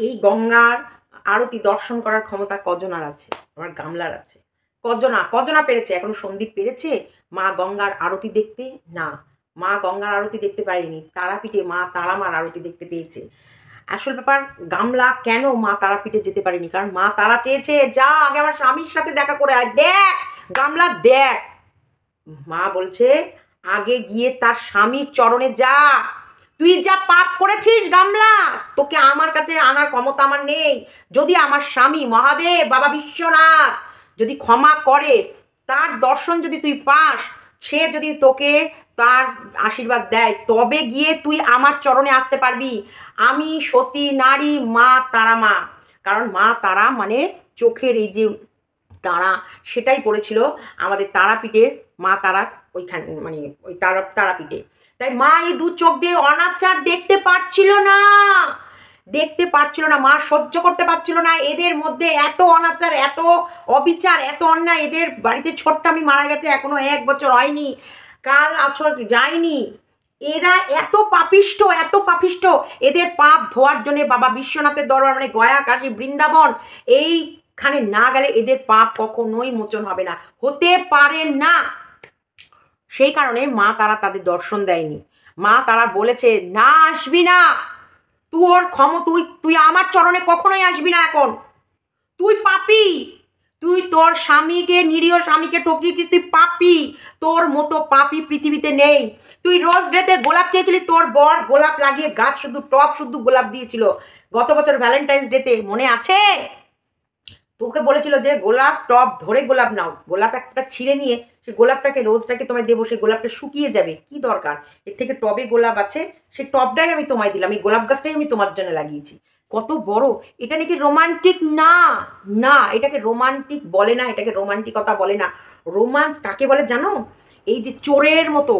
এই গঙ্গার আরতি দর্শন করার ক্ষমতা কজনার আছে? আমার গামলার আছে। কজনা পেরেছে? এখনো সন্দীপ পেরেছে মা গঙ্গার আরতি দেখতে? না, মা গঙ্গার আরতি দেখতে পারেনি, তারাপীঠে মা তারামার আরতি দেখতে পেয়েছে। আসল ব্যাপার, গামলা কেন মা তারাপীঠে যেতে পারেনি? কারণ মা তারা চেয়েছে যা আগে আমার স্বামীর সাথে দেখা করে আয়, দেখ গামলা দেখ। মা বলছে আগে গিয়ে তার স্বামীর চরণে যা। তুই যা পাপ করেছিস গামলা, তোকে আমার কাছে আনার ক্ষমতা আমার নেই। যদি আমার স্বামী মহাদেব বাবা বিশ্বনাথ যদি ক্ষমা করে, তার দর্শন যদি তুই পাস, সে যদি তোকে তার আশীর্বাদ দেয়, তবে গিয়ে তুই আমার চরণে আসতে পারবি। আমি সতী নারী মা তারা মা। কারণ মা তারা মানে চোখের এই যে তারা, সেটাই পড়েছিল আমাদের তারাপীঠের মা তারার ওইখানে, মানে ওই তারাপীঠে। তাই মা এই দু চোখ দিয়ে অনাচার দেখতে পারছিল না, দেখতে পারছিল না, মা সহ্য করতে পারছিল না। এদের মধ্যে এত অনাচার, এত অবিচার, এত অন্যায়। এদের বাড়িতে ছোট্ট আমি মারা গেছে, এখনো 1 বছর হয়নি, কাল আছর যায়নি। এরা এত পাপিষ্ট, এত পাপিষ্ট। এদের পাপ ধোয়ার জন্য বাবা বিশ্বনাথের দরবার মানে গয়া কাশী বৃন্দাবন এইখানে না গেলে এদের পাপ কখনোই মোচন হবে না, হতে পারে না। সেই কারণে মা তারা তাদের দর্শন দেয়নি। মা তারা বলেছে না, আসবি না, তুই আমার চরণে কখনোই আসবি না এখন। তুই পাপী, তুই তোর স্বামীকে, নিরীহ স্বামীকে ঠকিয়েছিস, তুই পাপী। তোর মতো পাপী পৃথিবীতে নেই। তুই রোজ ডেতে গোলাপ চেয়েছিলি, তোর বর গোলাপ লাগিয়ে গাছ শুধু টপ শুধু গোলাপ দিয়েছিল গত বছর ভ্যালেন্টাইন্স ডেতে, মনে আছে? তোকে বলেছিল যে গোলাপ টপ ধরে গোলাপ নাও, গোলাপ একটা ছিঁড়ে নিয়ে সে গোলাপটাকে, রোজটাকে তোমায় দেবো, সেই গোলাপটা শুকিয়ে যাবে, কি দরকার? এর থেকে টবে গোলাপ আছে, সেই টবটাই আমি তোমায় দিলাম, এই গোলাপ গাছটাই আমি তোমার জন্য লাগিয়েছি। কত বড়! এটা নাকি রোমান্টিক না, না এটাকে রোমান্টিক বলে না, এটাকে রোমান্টিকতা বলে না। রোমান্স কাকে বলে জানো? এই যে চোরের মতো,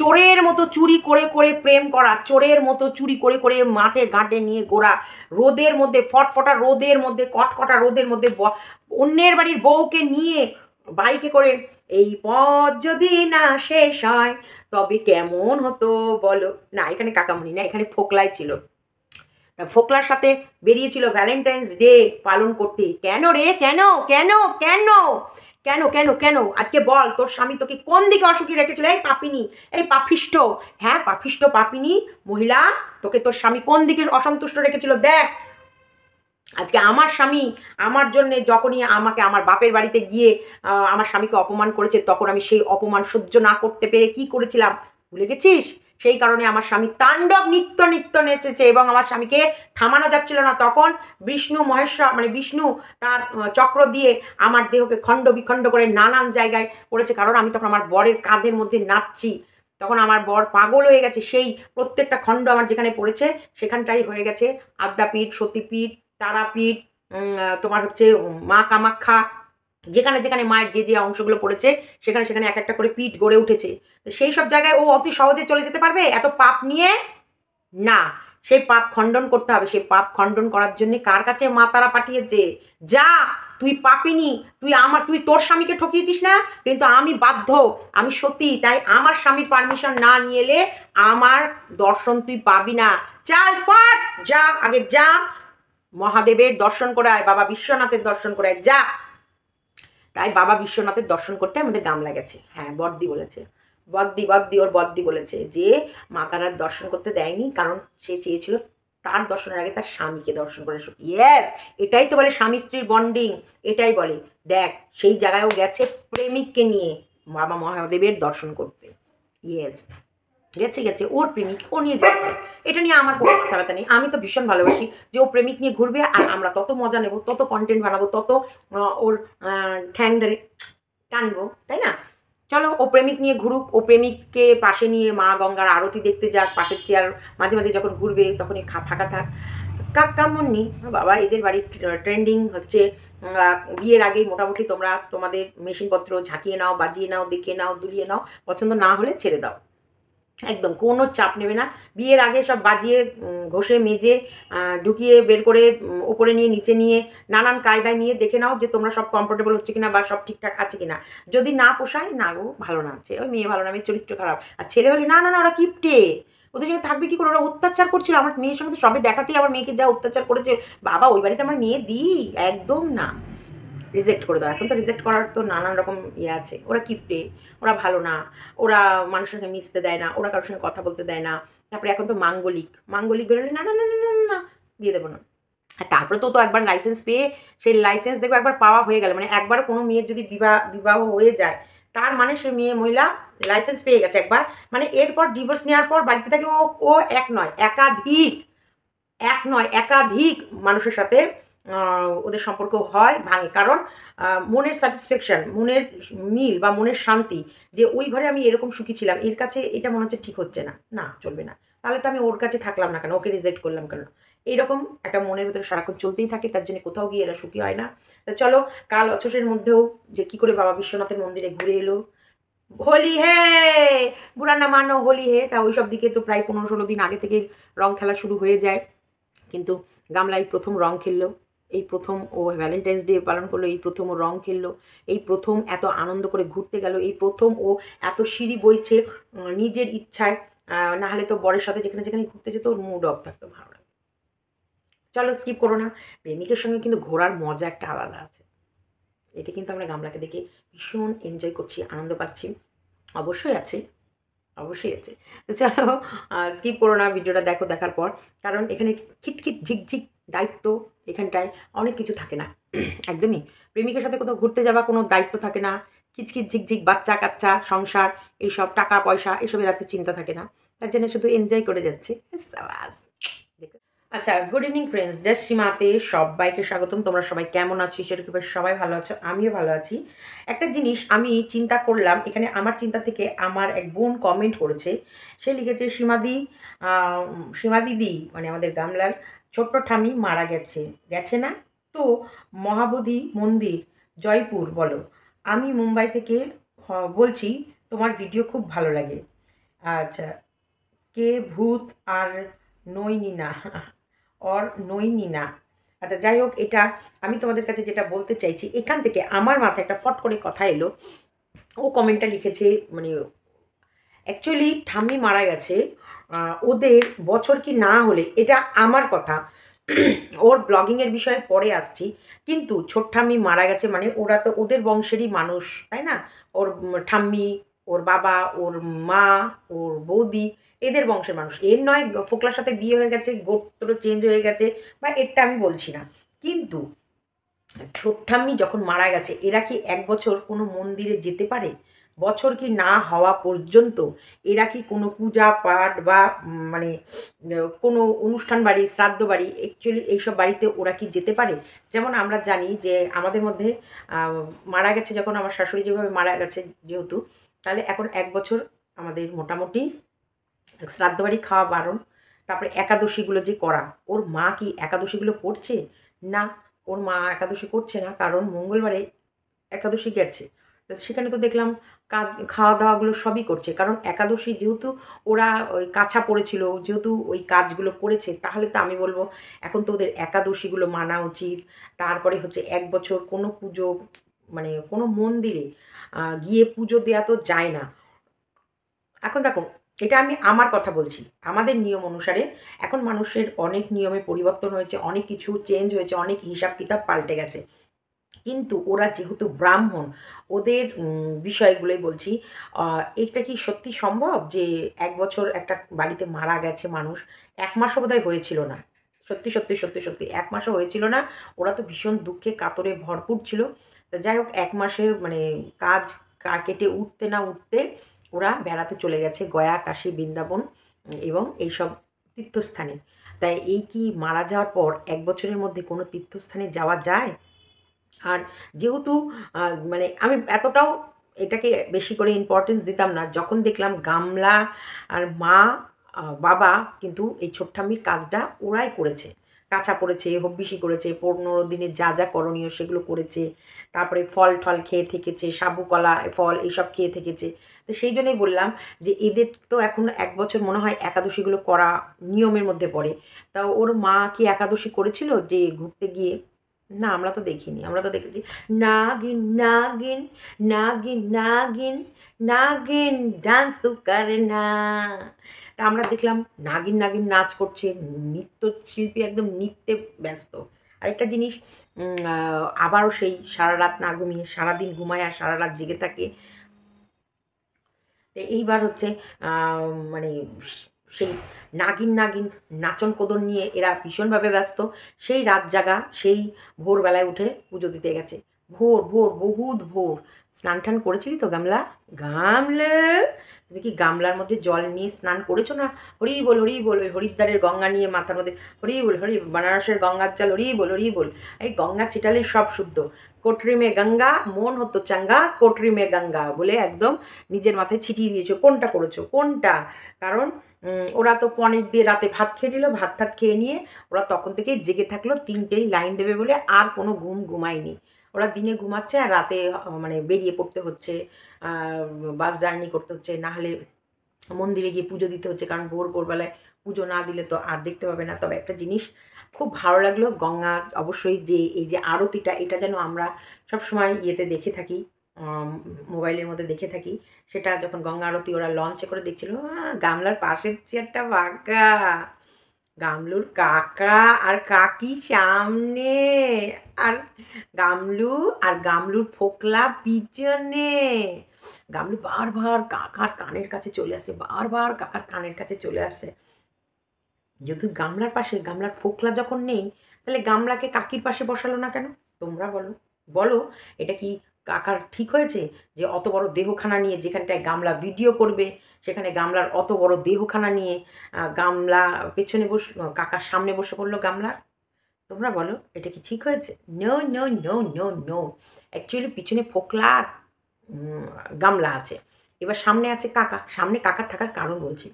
চোরের মতো চুরি করে করে প্রেম করা, চোরের মতো চুরি করে করে মাঠে ঘাটে নিয়ে ঘোরা, রোদের মধ্যে, ফটফটা রোদের মধ্যে, কটকটা রোদের মধ্যে অন্যের বাড়ির বউকে নিয়ে বাইকে করে, এই পথ যদি না শেষ হয় তবে কেমন হতো বলো। না, এখানে কাকামণি না, এখানে ফোকলাই ছিল। তা ফোকলার সাথে বেরিয়েছিল ভ্যালেন্টাইন্স ডে পালন করতে। কেন রে, কেন কেন কেন কেন কেন কেন আজকে বল, তোর স্বামী তোকে কোন দিকে অসুখী রেখেছিল? এই পাপিনী, এই পাপিষ্ট, হ্যাঁ পাপিষ্ট পাপিনী মহিলা, তোকে তোর স্বামী কোন দিকে অসন্তুষ্ট রেখেছিল দেখ। আজকে আমার স্বামী আমার জন্যে যখনই আমাকে আমার বাপের বাড়িতে গিয়ে আমার স্বামীকে অপমান করেছে, তখন আমি সেই অপমান সহ্য না করতে পেরে কি করেছিলাম ভুলে গেছিস? সেই কারণে আমার স্বামী তাণ্ডব নৃত্য নৃত্য নেচেছে এবং আমার স্বামীকে থামানো যাচ্ছিল না। তখন বিষ্ণু মহেশ্বর মানে বিষ্ণু তার চক্র দিয়ে আমার দেহকে খণ্ড বিখণ্ড করে নানান জায়গায় পড়েছে, কারণ আমি তখন আমার বরের কাঁধের মধ্যে নাচছি। তখন আমার বর পাগল হয়ে গেছে, সেই প্রত্যেকটা খণ্ড আমার যেখানে পড়েছে সেখানটাই হয়ে গেছে আদ্যাপীঠ, সতীপীঠ, তারাপীঠ, তোমার হচ্ছে মা কামাখ্যা, যেখানে যেখানে মায়ের যে যে অংশগুলো পড়েছে সেখানে সেখানে এক একটা করে পীঠ গড়ে উঠেছে। তো সেই সব জায়গায় ও অতি সহজে চলে যেতে পারবে এত পাপ নিয়ে? না, সেই পাপ খণ্ডন করতে হবে। সেই পাপ খণ্ডন করার জন্য কার কাছে মা তারা পাঠিয়েছে? যা, তুই পাপিনি, তুই তোর স্বামীকে ঠকিয়েছিস না, কিন্তু আমি বাধ্য, আমি সতী, তাই আমার স্বামীর পারমিশন না নিয়ে এলে আমার দর্শন তুই পাবি না। চাল ফাট, যা আগে যা, মহাদেবের দর্শন করায়, বাবা বিশ্বনাথের দর্শন করায়, যা। তাই বাবা বিশ্বনাথের দর্শন করতে আমাদের গামলা গেছে। হ্যাঁ, বদ্দি বলেছে, ওর বদ্দি বলেছে যে মা তারার দর্শন করতে দেয়নি, কারণ সে চেয়েছিল তার দর্শনের আগে তার স্বামীকে দর্শন করে। ইয়েস, এটাই তো বলে স্বামী স্ত্রীর বন্ডিং, এটাই বলে। দেখ, সেই জায়গায়ও গেছে প্রেমিককে নিয়ে বাবা মহাদেবের দর্শন করতে। ইয়েস, গেছে গেছে, ওর প্রেমিক, ও নিয়ে যেতে পারে, এটা নিয়ে আমার কোনো কথা ব্যথা নেই। আমি তো ভীষণ ভালোবাসি যে ও প্রেমিক নিয়ে ঘুরবে, আর আমরা তত মজা নেব, তত কন্টেন্ট বানাবো, তত ওর ঠ্যাং ধরে টানবো, তাই না? চলো, ও প্রেমিক নিয়ে ঘুরুক, ও প্রেমিককে পাশে নিয়ে মা গঙ্গার আরতি দেখতে যাক, পাশের চেয়ার মাঝে মাঝে যখন ঘুরবে তখনই ফাঁকা থাক। কাকামুন্নি বাবা, এদের বাড়ির ট্রেন্ডিং হচ্ছে বিয়ের আগেই মোটামুটি তোমরা তোমাদের মেশিনপত্র ঝাঁকিয়ে নাও, বাজিয়ে নাও, দেখে নাও, দুলিয়ে নাও, পছন্দ না হলে ছেড়ে দাও। একদম কোনো চাপ নেবে না। বিয়ের আগে সব বাজিয়ে ঘষে মেজে ঢুকিয়ে বের করে ওপরে নিয়ে নিচে নিয়ে নানান কায়দায় নিয়ে দেখে নাও যে তোমরা সব কমফোর্টেবল হচ্ছে কিনা বা সব ঠিকঠাক আছে কিনা। যদি না পোষায়, না গো ভালো না আছে, ওই মেয়ে ভালো না, মেয়ের চরিত্র খারাপ। আর ছেলে হলে না, না, না, ওরা কিপটে। ওদের সঙ্গে থাকবে কি করে? ওরা অত্যাচার করছিল। আমার মেয়ের সঙ্গে তো সবে দেখাতেই আমার মেয়েকে যা অত্যাচার করেছে, বাবা ওই বাড়িতে আমার মেয়ে দিই? একদম না। রিজেক্ট করে দাও। এখন তো রিজেক্ট করার তো নানান রকম ইয়ে আছে। ওরা কিপটে, ওরা ভালো না, ওরা মানুষের সঙ্গে মিশতে দেয় না, ওরা কারোর সঙ্গে কথা বলতে দেয় না। তারপরে এখন তো মাঙ্গলিক, মাঙ্গলিক বেরোলে না, না, না, না, না, না, না, দিয়ে দেবো না। আর তারপরে তো একবার লাইসেন্স পেয়ে, সেই লাইসেন্স দেখবো একবার পাওয়া হয়ে গেল, মানে একবার কোনো মেয়ের যদি বিবাহ হয়ে যায়, তার মানে সে মহিলা লাইসেন্স পেয়ে গেছে একবার। মানে এরপর ডিভোর্স নেওয়ার পর বাড়িতে থাকলে ও এক নয় একাধিক, এক নয় একাধিক মানুষের সাথে ওদের সম্পর্ক হয়, ভাঙে। কারণ মনের স্যাটিসফ্যাকশন, মনের মিল বা মনের শান্তি, যে ওই ঘরে আমি এরকম সুখী ছিলাম, এর কাছে এটা মনে হচ্ছে ঠিক হচ্ছে না, না চলবে না। তাহলে তো আমি ওর কাছে থাকলাম না কেন, ওকে রিজেক্ট করলাম কেন? এইরকম একটা মনের ভিতরে সারাক্ষণ চলতেই থাকে, তার জন্য কোথাও গিয়ে এরা সুখী হয় না। তা চলো, কাল অচসের মধ্যেও যে কী করে বাবা বিশ্বনাথের মন্দিরে ঘুরে এলো, হোলি হে, বুড়া না মানো হোলি হে। তা ওই সব দিকে তো প্রায় 15-16 দিন আগে থেকে রং খেলা শুরু হয়ে যায়। কিন্তু গামলা এই প্রথম রং খেললো, এই প্রথম ও ভ্যালেন্টাইন্স ডে পালন করলো, এই প্রথম ও রং খেললো, এই প্রথম এত আনন্দ করে ঘুরতে গেল, এই প্রথম ও এত সিঁড়ি বইছে নিজের ইচ্ছায়। নাহলে তো বরের সাথে যেখানে যেখানে ঘুরতে যেত ওর মুড অফ থাকতো, ভালো লাগে। চলো স্কিপ করো না। প্রেমিকের সঙ্গে কিন্তু ঘোরার মজা একটা আলাদা আছে। এটা কিন্তু আমরা গামলাকে দেখে ভীষণ এনজয় করছি, আনন্দ পাচ্ছি। অবশ্যই আছে, অবশ্যই আছে। তো চলো স্কিপ করো না, ভিডিওটা দেখো, দেখার পর। কারণ এখানে খিটখিট ঝিকঝিক দায়িত্ব এখানটায় অনেক কিছু থাকে না। একদমই প্রেমিকের সাথে কোথাও ঘুরতে যাওয়া কোনো দায়িত্ব থাকে না। খিচখিচ ঝিকঝিক বাচ্চা কাচ্চা সংসার এইসব টাকা পয়সা এসবের এত চিন্তা থাকে না। তার জন্য শুধু এনজয় করে যাচ্ছে। সাবাস। আচ্ছা, গুড ইভিনিং ফ্রেন্ডস, জাস্ট সীমাতে সবাইকে স্বাগতম। তোমরা সবাই কেমন আছো? ঈশ্বর কৃপায় সবাই ভালো আছো, আমিও ভালো আছি। একটা জিনিস আমি চিন্তা করলাম, এখানে আমার চিন্তা থেকে আমার এক বোন কমেন্ট করেছে। সে লিখেছে, সীমা দিদি, মানে আমাদের গামলার ছোট্ট ঠামি মারা গেছে। গেছে না তো? মহাবোধি মন্দির, জয়পুর বলো। আমি মুম্বাই থেকে বলছি, তোমার ভিডিও খুব ভালো লাগে। আচ্ছা, কে ভূত আর নইনি না নইনি না। আচ্ছা যাই হোক, এটা আমি তোমাদের কাছে যেটা বলতে চাইছি, এখান থেকে আমার মাথায় একটা ফট করে কথা এলো। ও কমেন্টটা লিখেছে, মানে অ্যাকচুয়ালি ঠাম্মি মারা গেছে, ওদের বছর কি না হলে, এটা আমার কথা। ওর ব্লগিংয়ের বিষয়ে পরে আসছি। কিন্তু ছোট্ঠাম্মি মারা গেছে মানে ওরা তো ওদের বংশেরই মানুষ, তাই না? ওর ঠাম্মি, ওর বাবা, ওর মা, ওর বৌদি, এদের বংশের মানুষ। এর নয় ফোকলার সাথে বিয়ে হয়ে গেছে, গোত্র চেঞ্জ হয়ে গেছে, বা এরটা আমি বলছি না। কিন্তু ছোট্ঠাম্মি যখন মারা গেছে, এরা কি 1 বছর কোনো মন্দিরে যেতে পারে? বছর কি না হওয়া পর্যন্ত এরা কি কোনো পূজা পাঠ বা মানে কোনো অনুষ্ঠান বাড়ি, শ্রাদ্ধ বাড়ি, অ্যাকচুয়ালি এইসব বাড়িতে ওরা কি যেতে পারে? যেমন আমরা জানি যে আমাদের মধ্যে মারা গেছে যখন আমার শাশুড়ি যেভাবে মারা গেছে যেহেতু, তাহলে এখন 1 বছর আমাদের মোটামুটি শ্রাদ্ধ বাড়ি খাওয়া বারণ। তারপরে একাদশীগুলো যে করা, ওর মা কি একাদশীগুলো করছে? না, ওর মা একাদশী করছে না, কারণ মঙ্গলবারে একাদশী গেছে। তো সেখানে তো দেখলাম কাজ খাওয়া-দাওয়াগুলো সবই করছে। কারণ একাদশী যেহেতু ওরা ওই কাছা পড়েছিল, যেহেতু ওই কাজগুলো করেছে, তাহলে তো আমি বলব এখন তো ওদের একাদশীগুলো মানা উচিত। তারপরে হচ্ছে 1 বছর কোনো পুজো, মানে কোনো মন্দিরে গিয়ে পুজো দেওয়া তো যায় না। এখন দেখুন, এটা আমি আমার কথা বলছি। আমাদের নিয়ম অনুসারে এখন মানুষের অনেক নিয়মে পরিবর্তন হয়েছে, অনেক কিছু চেঞ্জ হয়েছে, অনেক হিসাব-কিতাব পাল্টে গেছে। কিন্তু ওরা যেহেতু ব্রাহ্মণ, ওদের বিষয়গুলোই বলছি। এটা কি সত্যি সম্ভব যে 1 বছর একটা বাড়িতে মারা গেছে মানুষ, 1 মাসও বোধহয় হয়েছিল না। সত্যি, সত্যি, সত্যি, সত্যি 1 মাসও হয়েছিল না। ওরা তো ভীষণ দুঃখে কাতরে ভরপুর ছিল। তো যাই হোক, 1 মাসে মানে কাজ কেটে উঠতে না উঠতে ওরা বেড়াতে চলে গেছে গয়া, কাশী, বৃন্দাবন এবং এইসব তীর্থস্থানে। তাই এই কি মারা যাওয়ার পর 1 বছরের মধ্যে কোনো তীর্থস্থানে যাওয়া যায়? আর যেহেতু মানে আমি এতটাও এটাকে বেশি করে ইম্পর্টেন্স দিতাম না। যখন দেখলাম গামলা আর মা, বাবা কিন্তু এই ছোট্টাম্মির কাজটা ওরাই করেছে। কাছা পড়েছে, হব্বিসি করেছে, 15 দিনের যা, যা করণীয় সেগুলো করেছে। তারপরে ফল-টল খেয়ে থেকেছে, সাবু, কলা, ফল এইসব খেয়ে থেকেছে। তো সেই জন্যই বললাম যে এদের তো এখন 1 বছর মনে হয় একাদশীগুলো করা নিয়মের মধ্যে পড়ে। তা ওর মা কি একাদশী করেছিল যে ঘুরতে গিয়ে? না, আমরা তো দেখিনি। আমরা তো দেখেছি নাগিন নাগিন নাগিন নাগিন নাগিন ডান্স তো করে না। তা আমরা দেখলাম নাগিন নাগিন নাচ করছে, নৃত্যশিল্পী একদম নৃত্যে ব্যস্ত। আরেকটা জিনিস, আবারও সেই সারা রাত না ঘুমিয়ে সারাদিন ঘুমায় আর সারা রাত জেগে থাকে। এইবার হচ্ছে মানে সেই নাগিন নাগিন নাচন কোদন নিয়ে এরা ভীষণভাবে ব্যস্ত। সেই রাত জাগা, সেই ভোরবেলায় উঠে পুজো দিতে গেছে। ভোর ভোর বহুত ভোর। স্নান টান করেছিলি তো গামলা? গামলা, তুমি কি গামলার মধ্যে জল নিয়ে স্নান করেছো না? হরি বল হরি বল, ওই হরিদ্বারের গঙ্গা নিয়ে মাথার মধ্যে হরি বল হরি, বানারসের গঙ্গার জল হরি বল হরি বল। এই গঙ্গা ছিটালে সব শুদ্ধ। কোটরি মে গঙ্গা মন হতো চাঙ্গা, কোটরি মে গঙ্গা বলে একদম নিজের মাথায় ছিটিয়ে দিয়েছো। কোনটা করেছো? কোনটা? কারণ ওরা তো পনির দিয়ে রাতে ভাত খেয়ে নিল, ভাত টাত খেয়ে নিয়ে ওরা তখন থেকেই জেগে থাকলো, 3টেই লাইন দেবে বলে আর কোনো ঘুমায়নি। ওরা দিনে ঘুমাচ্ছে আর রাতে মানে বেরিয়ে পড়তে হচ্ছে, বাস জার্নি করতে হচ্ছে, নাহলে মন্দিরে গিয়ে পুজো দিতে হচ্ছে, কারণ ভোরবেলায় পুজো না দিলে তো আর দেখতে পাবে না। তবে একটা জিনিস খুব ভালো লাগলো, গঙ্গার অবশ্যই যে এই যে আরতিটা, এটা যেন আমরা সবসময় ইয়েতে দেখে থাকি, মোবাইলের মধ্যে দেখে থাকি। সেটা যখন গঙ্গা আরতি ওরা লঞ্চে করে দেখছিল, গামলার পাশের চেয়ারটা ফাঁকা, গামলুর কাকা আর কাকি সামনে, আর গামলু আর গামলুর ফোকলা পিছনে। গামলু বারবার কাকার কানের কাছে চলে আসে, বারবার কাকার কানের কাছে চলে আসে। যেহেতু গামলার পাশে গামলার ফোকলা যখন নেই, তাহলে গামলাকে কাকির পাশে বসালো না কেন? তোমরা বলো, বলো এটা কি কাকার ঠিক হয়েছে? যে অত বড় দেহখানা নিয়ে যেখানটায় গামলা ভিডিও করবে, সেখানে গামলার অত বড় দেহখানা নিয়ে গামলা পেছনে কাকার সামনে বসে পড়লো গামলার। তোমরা বলো এটা কি ঠিক হয়েছে? No no no no no. Actually পিছনে ফোকলা আর গামলা আছে, এবার সামনে আছে কাকা। সামনে কাকার থাকার কারণ বলছি,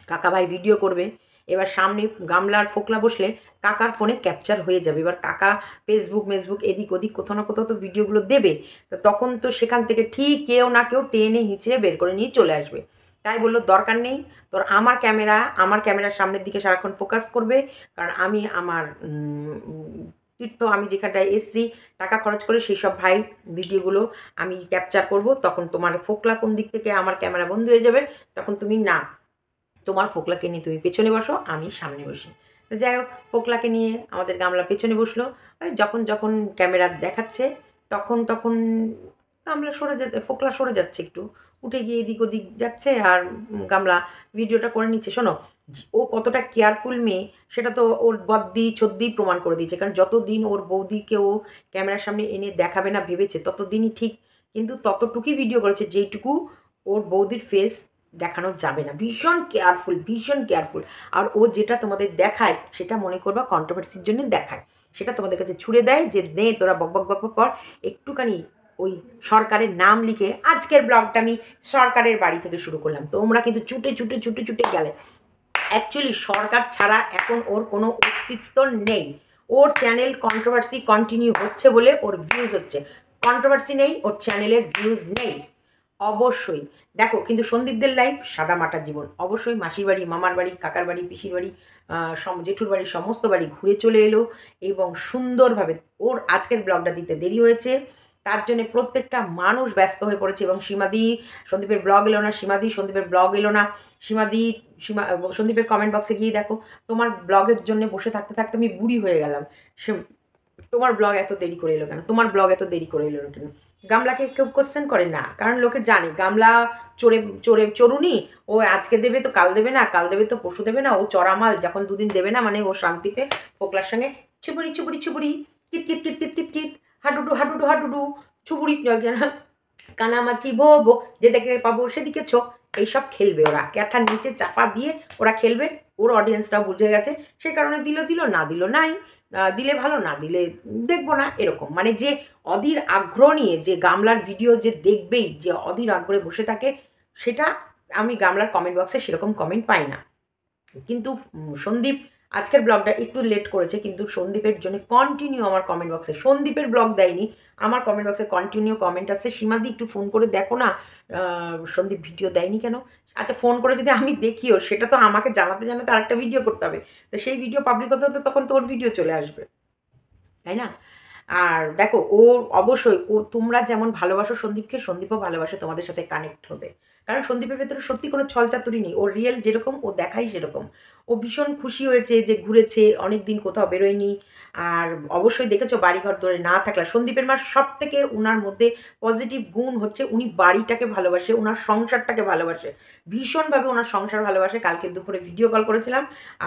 কাকা ভাই ভিডিও করবে, এবার সামনে গামলার ফোকলা বসলে কাকার ফোনে ক্যাপচার হয়ে যাবে। এবার কাকা ফেসবুক এদিক ওদিক কোথাও না কোথাও তো ভিডিওগুলো দেবে, তো তখন তো সেখান থেকে ঠিক কেউ না কেউ টেনে হিঁচড়ে বের করে নিয়ে চলে আসবে। তাই বললো দরকার নেই তোর, আমার ক্যামেরার সামনের দিকে সারাক্ষণ ফোকাস করবে, কারণ আমি আমার তীর্থ, আমি যেখানটায় এসছি টাকা খরচ করে সেই সব ভাই ভিডিওগুলো আমি ক্যাপচার করব। তখন তোমার ফোকলা কোন দিক থেকে আমার ক্যামেরা বন্ধ হয়ে যাবে, তখন তুমি না, তোমার ফোকলাকে নিয়ে তুমি পেছনে বসো, আমি সামনে বসি। তো যাই হোক, ফোকলাকে নিয়ে আমাদের গামলা পেছনে বসলো। যখন যখন ক্যামেরা দেখাচ্ছে তখন তখন গামলা সরে যেতে, ফোকলা সরে যাচ্ছে, একটু উঠে গিয়ে এদিক ওদিক যাচ্ছে, আর গামলা ভিডিওটা করে নিচ্ছে। শোনো, ও কতটা কেয়ারফুল মেয়ে সেটা তো ওর বদ্দি ছদ্দি প্রমাণ করে দিয়েছে, কারণ যতদিন ওর বৌদিকে ও ক্যামেরার সামনে এনে দেখাবে না ভেবেছে ততদিনই ঠিক, কিন্তু ততটুকুই ভিডিও করেছে যেইটুকু ওর বৌদির ফেস দেখানো যাবে না। ভীষণ কেয়ারফুল, ভীষণ কেয়ারফুল। আর ও যেটা তোমাদের দেখায় সেটা মনে করবা কন্ট্রোভার্সির জন্য দেখায়, সেটা তোমাদের কাছে ছুড়ে দেয় যে নে তোরা বক বক বক বক কর। একটুখানি ওই সরকারের নাম লিখে আজকের ব্লগটা আমি সরকারের বাড়ি থেকে শুরু করলাম, তোমরা কিন্তু ছুটে ছুটে ছুটে ছুটে গেলে। অ্যাকচুয়ালি সরকার ছাড়া এখন ওর কোনো অস্তিত্ব নেই। ওর চ্যানেল কন্ট্রোভার্সি কন্টিনিউ হচ্ছে বলে ওর ভিউজ হচ্ছে, কন্ট্রোভার্সি নেই ওর চ্যানেলের ভিউজ নেই। অবশ্যই দেখো, কিন্তু সন্দীপদের লাইফ সাদা মাটার জীবন। অবশ্যই মাসির বাড়ি, মামার বাড়ি, কাকার বাড়ি, পিসির বাড়ি, জেঠুর বাড়ি, সমস্ত বাড়ি ঘুরে চলে এলো এবং সুন্দরভাবে। ওর আজকের ব্লগটা দিতে দেরি হয়েছে, তার জন্য প্রত্যেকটা মানুষ ব্যস্ত হয়ে পড়েছে। এবং সীমাদি, সন্দীপের ব্লগ এলো না, সীমাদি সন্দীপের ব্লগ এলো না, সন্দীপের কমেন্ট বক্সে গিয়ে দেখো, তোমার ব্লগের জন্য বসে থাকতে থাকতে আমি বুড়ি হয়ে গেলাম। তোমার ব্লগ এত দেরি করে এলো কেন, তোমার ব্লগ এত দেরি করে এলো কেন? গামলাকে কেউ কোশ্চেন করে না, কারণ লোকে জানে গামলা চোরুনি। ও আজকে দেবে তো কাল দেবে না, কাল দেবে তো পরশু দেবে না, ও চড়ামাল। যখন দুদিন দেবে না মানে ও শান্তিতে ফোকলার সঙ্গে ছুবুড়ি ছুবুড়ি ছুবুড়ি, কিত কিত কিত কিত কিত কিত, হাডুডু হাডুডু হাডুডু, ছুবুড়ি কানামাছি ভো ভো, যেদিকে পাবো সেদিকে ছো, এইসব খেলবে ওরা। ক্যাথার নিচে চাপা দিয়ে ওরা খেলবে। ওর অডিয়েন্সরাও বুঝে গেছে, সেই কারণে দিল না দিল নাই, দিলে ভালো, না দিলে দেখবো না, এরকম। মানে যে অধীর আগ্রহ নিয়ে যে গামলার ভিডিও যে দেখবেই, যে অধীর আগ্রহে বসে থাকে, সেটা আমি গামলার কমেন্ট বক্সে সেরকম কমেন্ট পাই না। কিন্তু সন্দীপ আজকের ব্লগটা একটু লেট করেছে, কিন্তু সন্দীপের জন্য কন্টিনিউ আমার কমেন্ট বক্সে, সন্দীপের ব্লগ দেয়নি, আমার কমেন্ট বক্সে কন্টিনিউ কমেন্ট আসছে, সীমাদি একটু ফোন করে দেখো না সন্দীপ ভিডিও দেয়নি কেন। আচ্ছা, ফোন করে যদি আমি দেখিও, সেটা তো আমাকে জানাতে জানাতে আরেকটা ভিডিও করতে হবে, তো সেই ভিডিও পাবলিক হতে হতে তখন তোর ভিডিও চলে আসবে, তাই না? আর দেখো, ও অবশ্যই, ও তোমরা যেমন ভালোবাসো সন্দীপকে, সন্দীপও ভালোবাসে তোমাদের সাথে কানেক্ট হতে, কারণ সন্দীপের ভেতরে সত্যি কোনো ছলচাতুরি নেই, ও রিয়েল যেরকম ও দেখাই সেরকম। ও ভীষণ খুশি হয়েছে যে ঘুরেছে, অনেক দিন কোথাও বেরোয়নি। আর অবশ্যই দেখেছো বাড়িঘর ধরে না থাকলে, সন্দীপের মা সব থেকে উনার মধ্যে পজিটিভ গুণ হচ্ছে উনি বাড়িটাকে ভালোবাসে, উনার সংসারটাকে ভালোবাসে, ভীষণভাবে ওনার সংসার ভালোবাসে। কালকে দুপুরে ভিডিও কল করেছিলাম,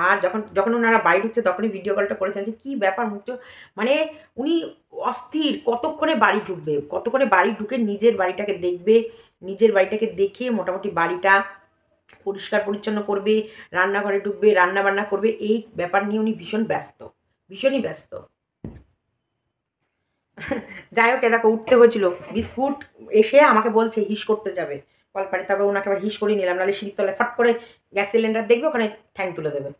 আর যখন যখন ওনারা বাড়ি ঢুকছে তখনই ভিডিও কলটা করেছিলাম, যে কী ব্যাপার মুক্ত, মানে উনি অস্থির কতক্ষণে বাড়ি ঢুকবে, কতক্ষণে বাড়ি ঢুকে নিজের বাড়িটাকে দেখবে, নিজের বাড়িটাকে দেখে মোটামুটি বাড়িটা পরিষ্কার পরিচ্ছন্ন করবে, রান্নাঘরে ঢুকবে, রান্না বান্না করবে, এই ব্যাপার নিয়ে উনি ভীষণ ব্যস্ত, ভীষণই ব্যস্ত। যাই হোক, দেখো উঠতে হয়েছিল, বিস্কুট এসে আমাকে বলছে হিস করতে যাবে কলপারে, তারপর ওনাকে আবার হিস করিয়ে নিলাম, নাহলে সিঁড়ির তলায় ফট করে গ্যাস সিলিন্ডার দেখবে, ওখানে ঠ্যাং তুলে দেবে।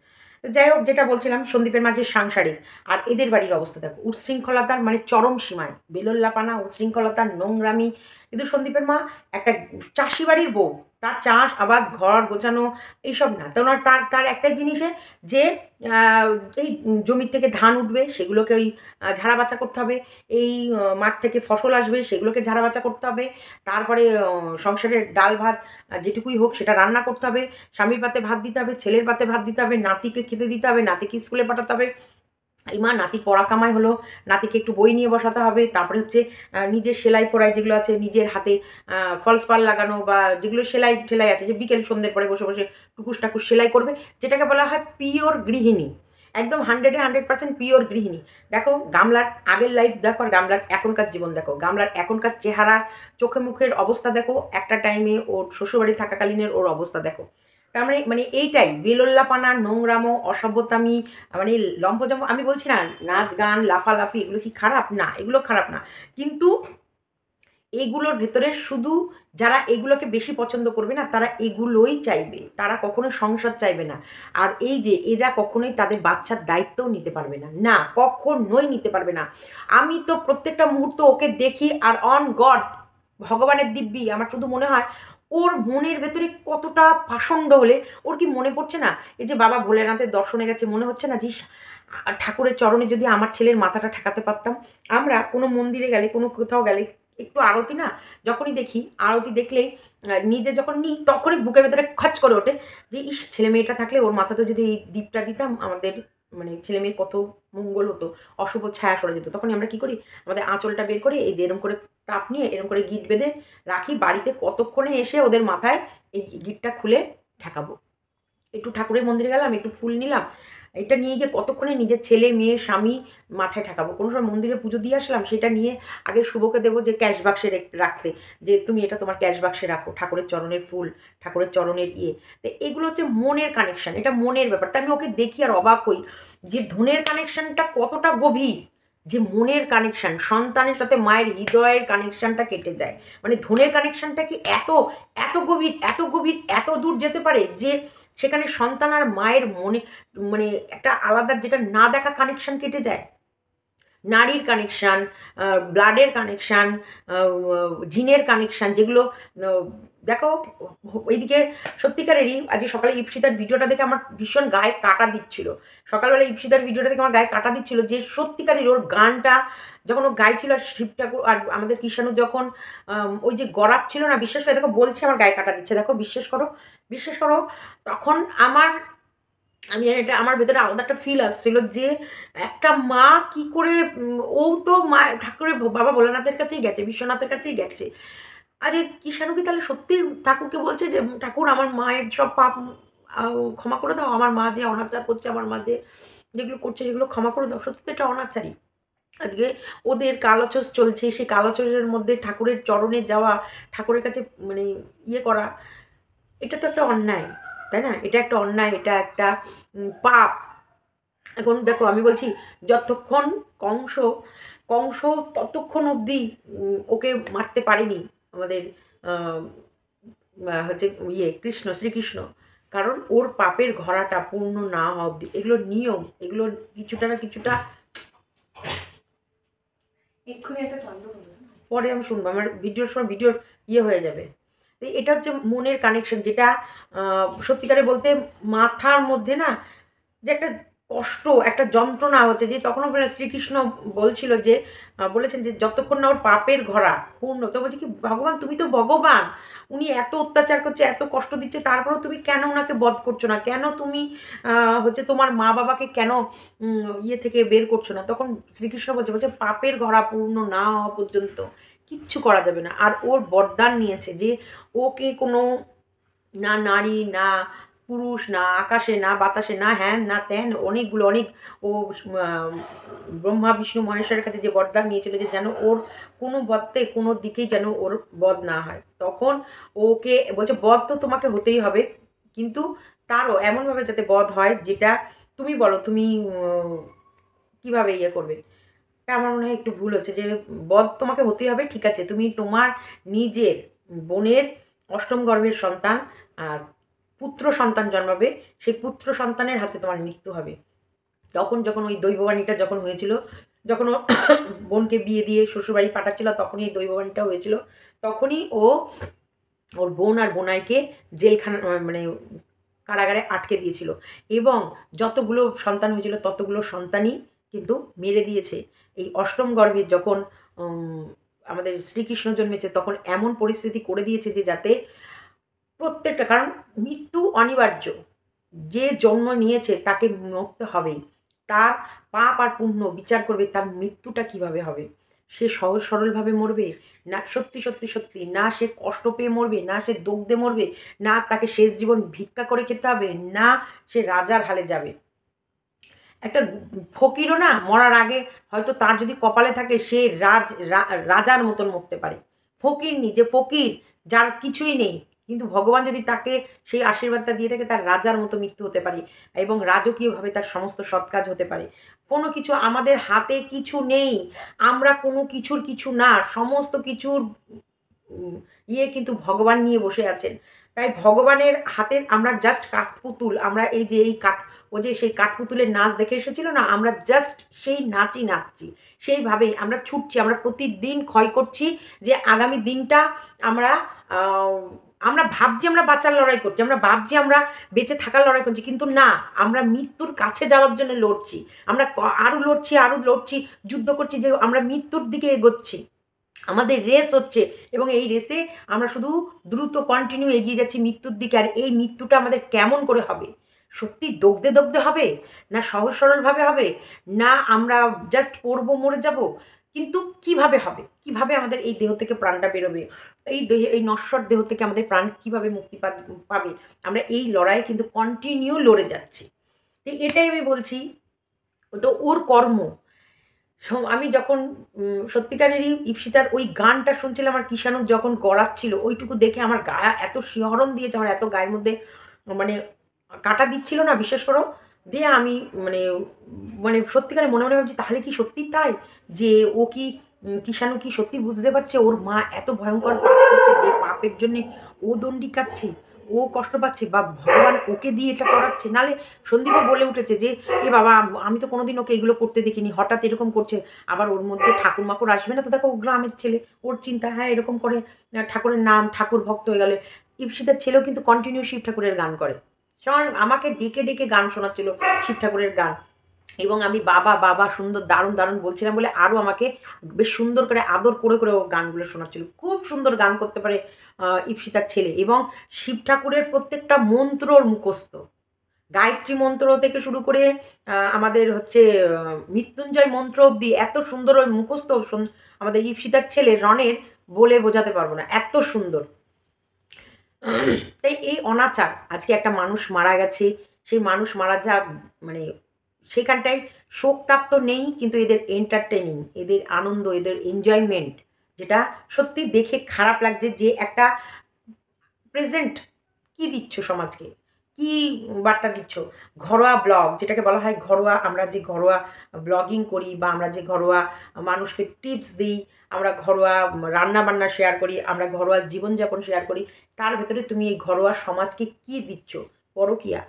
তো যাই হোক, যেটা বলছিলাম সন্দীপের মাঝে সাংসারিক আর এদের বাড়ির অবস্থা দেখো, উচ্ছৃঙ্খলতার মানে চরম সীমায়, বেলোল্লাপানা, উচ্ছৃঙ্খলতার, নোংরামি। কিন্তু সন্দীপের মা একটা চাষি বাড়ির বউ, তার চাষ আবাদ, ঘর গোছানো, এইসব না, তো ওনার তার তার একটা জিনিসে যে আহ, এই জমির থেকে ধান উঠবে সেগুলোকে ওই ঝাড়া বাছা করতে হবে, এই মাঠ থেকে ফসল আসবে সেগুলোকে ঝাড়া বাছা করতে হবে, তারপরে সংসারের ডাল ভাত যেটুকুই হোক সেটা রান্না করতে হবে, স্বামীর পাতে ভাত দিতে হবে, ছেলের পাতে ভাত দিতে হবে, নাতিকে খেতে দিতে হবে, নাতিকে স্কুলে পাঠাতে হবে, এই মা নাতি পড়া কামাই হলো, নাতিকে একটু বই নিয়ে বসাতে হবে, তারপরে হচ্ছে নিজের সেলাই পড়াই যেগুলো আছে, নিজের হাতে ফলস পাল লাগানো বা যেগুলো সেলাই ঠেলাই আছে, যে বিকেল সন্ধ্যের পরে বসে বসে টুকুস টাকুস সেলাই করবে, যেটাকে বলা হয় পিওর গৃহিণী, একদম 100% পিওর গৃহিণী। দেখো গামলার আগের লাইফ দেখো, আর গামলার এখনকার জীবন দেখো, গামলার এখনকার চেহারার চোখে মুখের অবস্থা দেখো, একটা টাইমে ওর শ্বশুরবাড়ি থাকাকালীনের ওর অবস্থা দেখো। তার মানে মানে এইটাই বেলোল্লাপানা, নোংরামো, অসভ্যতামি, মানে লম্পজম্প। আমি বলছি না নাচ গান লাফালাফি এগুলো কি খারাপ, না এগুলো খারাপ না, কিন্তু এইগুলোর ভেতরে শুধু যারা এগুলোকে বেশি পছন্দ করবে না তারা এগুলোই চাইবে, তারা কখনো সংসার চাইবে না। আর এই যে এরা কখনোই তাদের বাচ্চার দায়িত্বও নিতে পারবে না, না কখনোই নিতে পারবে না। আমি তো প্রত্যেকটা মুহূর্ত ওকে দেখি, আর অন গড, ভগবানের দিব্যি আমার শুধু মনে হয় ওর মনের ভেতরে কতটা পাষণ্ড হলে, ওর কি মনে পড়ছে না এই যে বাবা ভোলেনাথের দর্শনে গেছে, মনে হচ্ছে না যে ঠাকুরের চরণে যদি আমার ছেলের মাথাটা ঠেকাতে পারতাম। আমরা কোনো মন্দিরে গেলে, কোনো কোথাও গেলে একটু আরতি না, যখনই দেখি আরতি দেখলে নিজে যখন নিই তখনই বুকের ভেতরে খচ করে ওঠে, যে ইস ছেলে মেয়েটা থাকলে ওর মাথাতে যদি এই দীপটা দিতাম, আমাদের মানে ছেলে মেয়ের কত মঙ্গল হতো, অশুভ ছায়া সরে যেত। তখনই আমরা কি করি, আমাদের আঁচলটা বের করে এই যে এরম করে তাপ নিয়ে এরম করে গিট বেঁধে রাখি, বাড়িতে কতক্ষণে এসে ওদের মাথায় এই গিটটা খুলে ঠেকাবো। একটু ঠাকুরের মন্দিরে গেলাম, একটু ফুল নিলাম, এটা নিয়ে গিয়ে কতক্ষণে নিজের ছেলে মেয়ে স্বামী মাথায় ঠেকাবো। কোনো সময় মন্দিরে পুজো দিয়ে আসলাম, সেটা নিয়ে আগে শুভকে দেবো যে ক্যাশ বাক্সে রাখতে, যে তুমি এটা তোমার ক্যাশ বাক্সে রাখো, ঠাকুরের চরণের ফুল, ঠাকুরের চরণের ইয়ে। তো এগুলো হচ্ছে মনের কানেকশান, এটা মনের ব্যাপার। তাই আমি ওকে দেখি আর অবাক হই যে ধনের কানেকশানটা কতটা গভীর, যে মনের কানেকশান, সন্তানের সাথে মায়ের হৃদয়ের কানেকশানটা কেটে যায়, মানে ধনের কানেকশানটা কি এত এত গভীর, এত গভীর, এত দূর যেতে পারে যে সেখানে সন্তান আর মায়ের মনে মানে একটা আলাদা, যেটা না দেখা কানেকশান কেটে যায়। নারীর কানেকশান, ব্লাডের কানেকশান, জিনের কানেকশান, যেগুলো দেখো এইদিকে সত্যিকারেরই আজকে সকালে ইপসিতার ভিডিওটা দেখে আমার ভীষণ গায়ে কাটা দিচ্ছিল, সকালবেলা ইপসিতার ভিডিওটা দেখে আমার গায়ে কাটা দিচ্ছিল, যে সত্যিকারের ওর গানটা যখন ও গাইছিল, আর শিব ঠাকুর আর আমাদের কৃষ্ণাণু যখন ওই যে গড়াচ্ছিল না, বিশ্বাস করে দেখো বলছে আমার গায়ে কাটা দিচ্ছে, দেখো বিশ্বাস করো, বিশ্বাস করো। তখন আমি জানি এটা আমার ভেতরে আলাদা একটা ফিল আসছিল, যে একটা মা কি করে ও তো মা ঠাকুরের বাবা ভোলানাথের কাছেই গেছে, বিশ্বনাথের কাছেই গেছে। আজ কৃষাণু কি তাহলে সত্যি ঠাকুরকে বলছে যে ঠাকুর আমার মায়ের সব পাপ ক্ষমা করে দাও, আমার মা যে অনাচার করছে, আমার মা যে যেগুলো করছে সেগুলো ক্ষমা করে দাও, সত্যি তো এটা অনাচারই। আজকে ওদের কালোচস চলছে, সেই কালোচসের মধ্যে ঠাকুরের চরণে যাওয়া, ঠাকুরের কাছে মানে ইয়ে করা, এটা তো একটা অন্যায়, তাই না? এটা একটা অন্যায়, এটা একটা পাপ। এখন দেখো আমি বলছি, যতক্ষণ কংস কংস ততক্ষণ অবধি ওকে মারতে পারেনি আমাদের হচ্ছে ইয়ে কৃষ্ণ, শ্রীকৃষ্ণ, কারণ ওর পাপের ঘোড়াটা পূর্ণ না হওয়া অব্দি, এগুলো নিয়ম, এগুলো কিছুটা না কিছুটা। এক্ষুনি একটা কাণ্ড হলো, পরে আমি শুনবো, আমার ভিডিওর সময় ভিডিওর হয়ে যাবে। তো এটা হচ্ছে মনের কানেকশন, যেটা সত্যিকারে বলতে মাথার মধ্যে না যে একটা কষ্ট, একটা যন্ত্রণা হচ্ছে, যে তখন শ্রীকৃষ্ণ বলছিল যে বলেছেন যে যতক্ষণ না ওর পাপের ঘোড়া পূর্ণ, তো বলছে কি ভগবান তুমি তো ভগবান, উনি এত অত্যাচার করছে, এত কষ্ট দিচ্ছে, তারপরেও তুমি কেন ওনাকে বধ করছো না, কেন তুমি হচ্ছে তোমার মা বাবাকে কেন থেকে বের করছো না? তখন শ্রীকৃষ্ণ বলছে বলছে পাপের ঘোড়া পূর্ণ না হওয়া পর্যন্ত কিচ্ছু করা যাবে না। আর ওর বরদান নিয়েছে যে ওকে কোনো না নারী, না পুরুষ, না আকাশে, না বাতাসে, না হ্যান না ত্যান, অনেকগুলো অনেক ও ব্রহ্মা বিষ্ণু মহেশ্বরের কাছে যে বরদান নিয়েছিল যে যেন ওর কোনো বদতে কোনো দিকেই যেন ওর বধ না হয়। তখন ওকে বলছে বধ তো তোমাকে হতেই হবে, কিন্তু তারও এমনভাবে যাতে বধ হয় যেটা তুমি বলো তুমি কিভাবে করবে। এটা আমার মনে হয় একটু ভুল হচ্ছে, যে বধ তোমাকে হতেই হবে, ঠিক আছে, তুমি তোমার নিজের বোনের অষ্টম গর্ভের সন্তান আর পুত্র সন্তান জন্মাবে, সেই পুত্র সন্তানের হাতে তোমার মৃত্যু হবে। তখন যখন ওই দৈববাণীটা যখন হয়েছিল, যখন ও বোনকে বিয়ে দিয়ে শ্বশুরবাড়ি পাঠাচ্ছিল, তখনই এই দৈববাণীটা হয়েছিল। তখনই ও ওর বোন আর বোনাইকে জেলখানা মানে কারাগারে আটকে দিয়েছিল, এবং যতগুলো সন্তান হয়েছিল ততগুলো সন্তানই কিন্তু মেরে দিয়েছে। এই অষ্টম গর্ভে যখন আমাদের শ্রীকৃষ্ণ জন্মেছে, তখন এমন পরিস্থিতি করে দিয়েছে যে যাতে প্রত্যেকটা, কারণ মৃত্যু অনিবার্য, যে জন্ম নিয়েছে তাকে মরতে হবেই, তার পাপ আর পুণ্য বিচার করবে তার মৃত্যুটা কিভাবে হবে। সে সহজ সরলভাবে মরবে, না সত্যি সত্যি সত্যি, না সে কষ্ট পেয়ে মরবে, না সে দগ্ধে মরবে, না তাকে শেষ জীবন ভিক্ষা করে খেতে হবে, না সে রাজার হালে যাবে। একটা ফকিরও না মরার আগে হয়তো তার যদি কপালে থাকে সে রাজার মতন মরতে পারে। ফকির নি, যে ফকির যার কিছুই নেই, কিন্তু ভগবান যদি তাকে সেই আশীর্বাদটা দিয়ে থাকে, তার রাজার মতো মৃত্যু হতে পারে, এবং রাজকীয়ভাবে তার সমস্ত সৎ কাজ হতে পারে। কোনো কিছু আমাদের হাতে কিছু নেই, আমরা কোনো কিছুর কিছু না, সমস্ত কিছুর কিন্তু ভগবান নিয়ে বসে আছেন। তাই ভগবানের হাতের আমরা জাস্ট কাঠপুতুল, আমরা এই যে এই কাঠ, ও যে সেই কাঠপুতুলের নাচ দেখে এসেছিল না, আমরা জাস্ট সেই নাচই নাচছি, সেইভাবেই আমরা ছুটছি, আমরা প্রতিদিন ক্ষয় করছি যে আগামী দিনটা আমরা আমরা ভাবছি আমরা বাঁচার লড়াই করছি, আমরা ভাবছি আমরা বেঁচে থাকার লড়াই করছি, কিন্তু না, আমরা মৃত্যুর কাছে যাওয়ার জন্য লড়ছি, আমরা আরও লড়ছি, আরও লড়ছি, যুদ্ধ করছি, যে আমরা মৃত্যুর দিকে এগোচ্ছি, আমাদের রেস হচ্ছে, এবং এই রেসে আমরা শুধু দ্রুত কন্টিনিউ এগিয়ে যাচ্ছি মৃত্যুর দিকে। আর এই মৃত্যুটা আমাদের কেমন করে হবে? সত্যি দগ্ধে দগ্ধে হবে, না সহজ সরলভাবে হবে, না আমরা জাস্ট পড়বো মরে যাব? কিন্তু কিভাবে হবে, কিভাবে আমাদের এই দেহ থেকে প্রাণটা বেরোবে, এই দেহে এই নশ্বর দেহ থেকে আমাদের প্রাণ কিভাবে মুক্তি পাবে? আমরা এই লড়াইয়ে কিন্তু কন্টিনিউ লড়ে যাচ্ছি। এটাই আমি বলছি, ওটা ওর কর্ম। আমি যখন সত্যিকারেরই ইপ্সিতার ওই গানটা শুনছিলাম, আমার কিষাণু যখন গড়াচ্ছিল, ওইটুকু দেখে আমার গায়ে এত শিহরণ দিয়েছে, আমার এত গায়ের মধ্যে মানে কাঁটা দিচ্ছিল না, বিশ্বাস করো। দিয়ে আমি মানে মানে সত্যিকারে মনে মনে ভাবছি, তাহলে কি সত্যি তাই, যে ও কি কিষাণু কি সত্যি বুঝতে পারছে ওর মা এত ভয়ঙ্কর পাপ করছে, যে পাপের জন্যে ও দণ্ডি কাটছে, ও কষ্ট পাচ্ছে, বা ভগবান ওকে দিয়ে এটা করাচ্ছে? নালে সন্দীপও বলে উঠেছে যে এ বাবা, আমি তো কোনোদিন ওকে এগুলো করতে দেখিনি, হঠাৎ এরকম করছে, আবার ওর মধ্যে ঠাকুর মাকুর আসবে না তো? দেখো ও গ্রামের ছেলে, ওর চিন্তা, হ্যাঁ এরকম করে ঠাকুরের নাম, ঠাকুর ভক্ত হয়ে গেলে। ইপ্সিতার ছেলেও কিন্তু কন্টিনিউ শিব ঠাকুরের গান করে, আমাকে ডেকে ডেকে গান শোনাচ্ছিল শিব ঠাকুরের গান, এবং আমি বাবা বাবা সুন্দর দারুণ দারুণ বলছিলাম বলে আরও আমাকে বেশ সুন্দর করে আদর করে করে ও গানগুলো শোনাচ্ছিল। খুব সুন্দর গান করতে পারে ইপ্সিতার ছেলে, এবং শিব ঠাকুরের প্রত্যেকটা মন্ত্রর মুখস্থ, গায়ত্রী মন্ত্র থেকে শুরু করে আমাদের হচ্ছে মৃত্যুঞ্জয় মন্ত্র অবধি এত সুন্দর ওই মুখস্থ আমাদের ইপ্সিতার ছেলে রনের, বলে বোঝাতে পারবো না, এত সুন্দর। তাই এই অনাচার, আজকে একটা মানুষ মারা গেছে, সেই মানুষ মারা যা মানে সেখানটায় শোকতাপ তো নেই, কিন্তু এদের এন্টারটেনিং, এদের আনন্দ, এদের এনজয়মেন্ট, যেটা সত্যি দেখে খারাপ লাগছে, যে একটা প্রেজেন্ট কি দিচ্ছ সমাজকে, কি বার্তা দিচ্ছ? ঘরোয়া ব্লগ, যেটাকে বলা হয় ঘরোয়া, আমরা যে ঘরোয়া ব্লগিং করি, বা আমরা যে ঘরোয়া মানুষকে টিপস দিই, আমরা ঘরোয়া রান্না বান্না শেয়ার করি, আমরা ঘরোয়া জীবনযাপন শেয়ার করি, তার ভেতরে তুমি এই ঘরোয়া সমাজকে কি দিচ্ছ? পরকিয়া,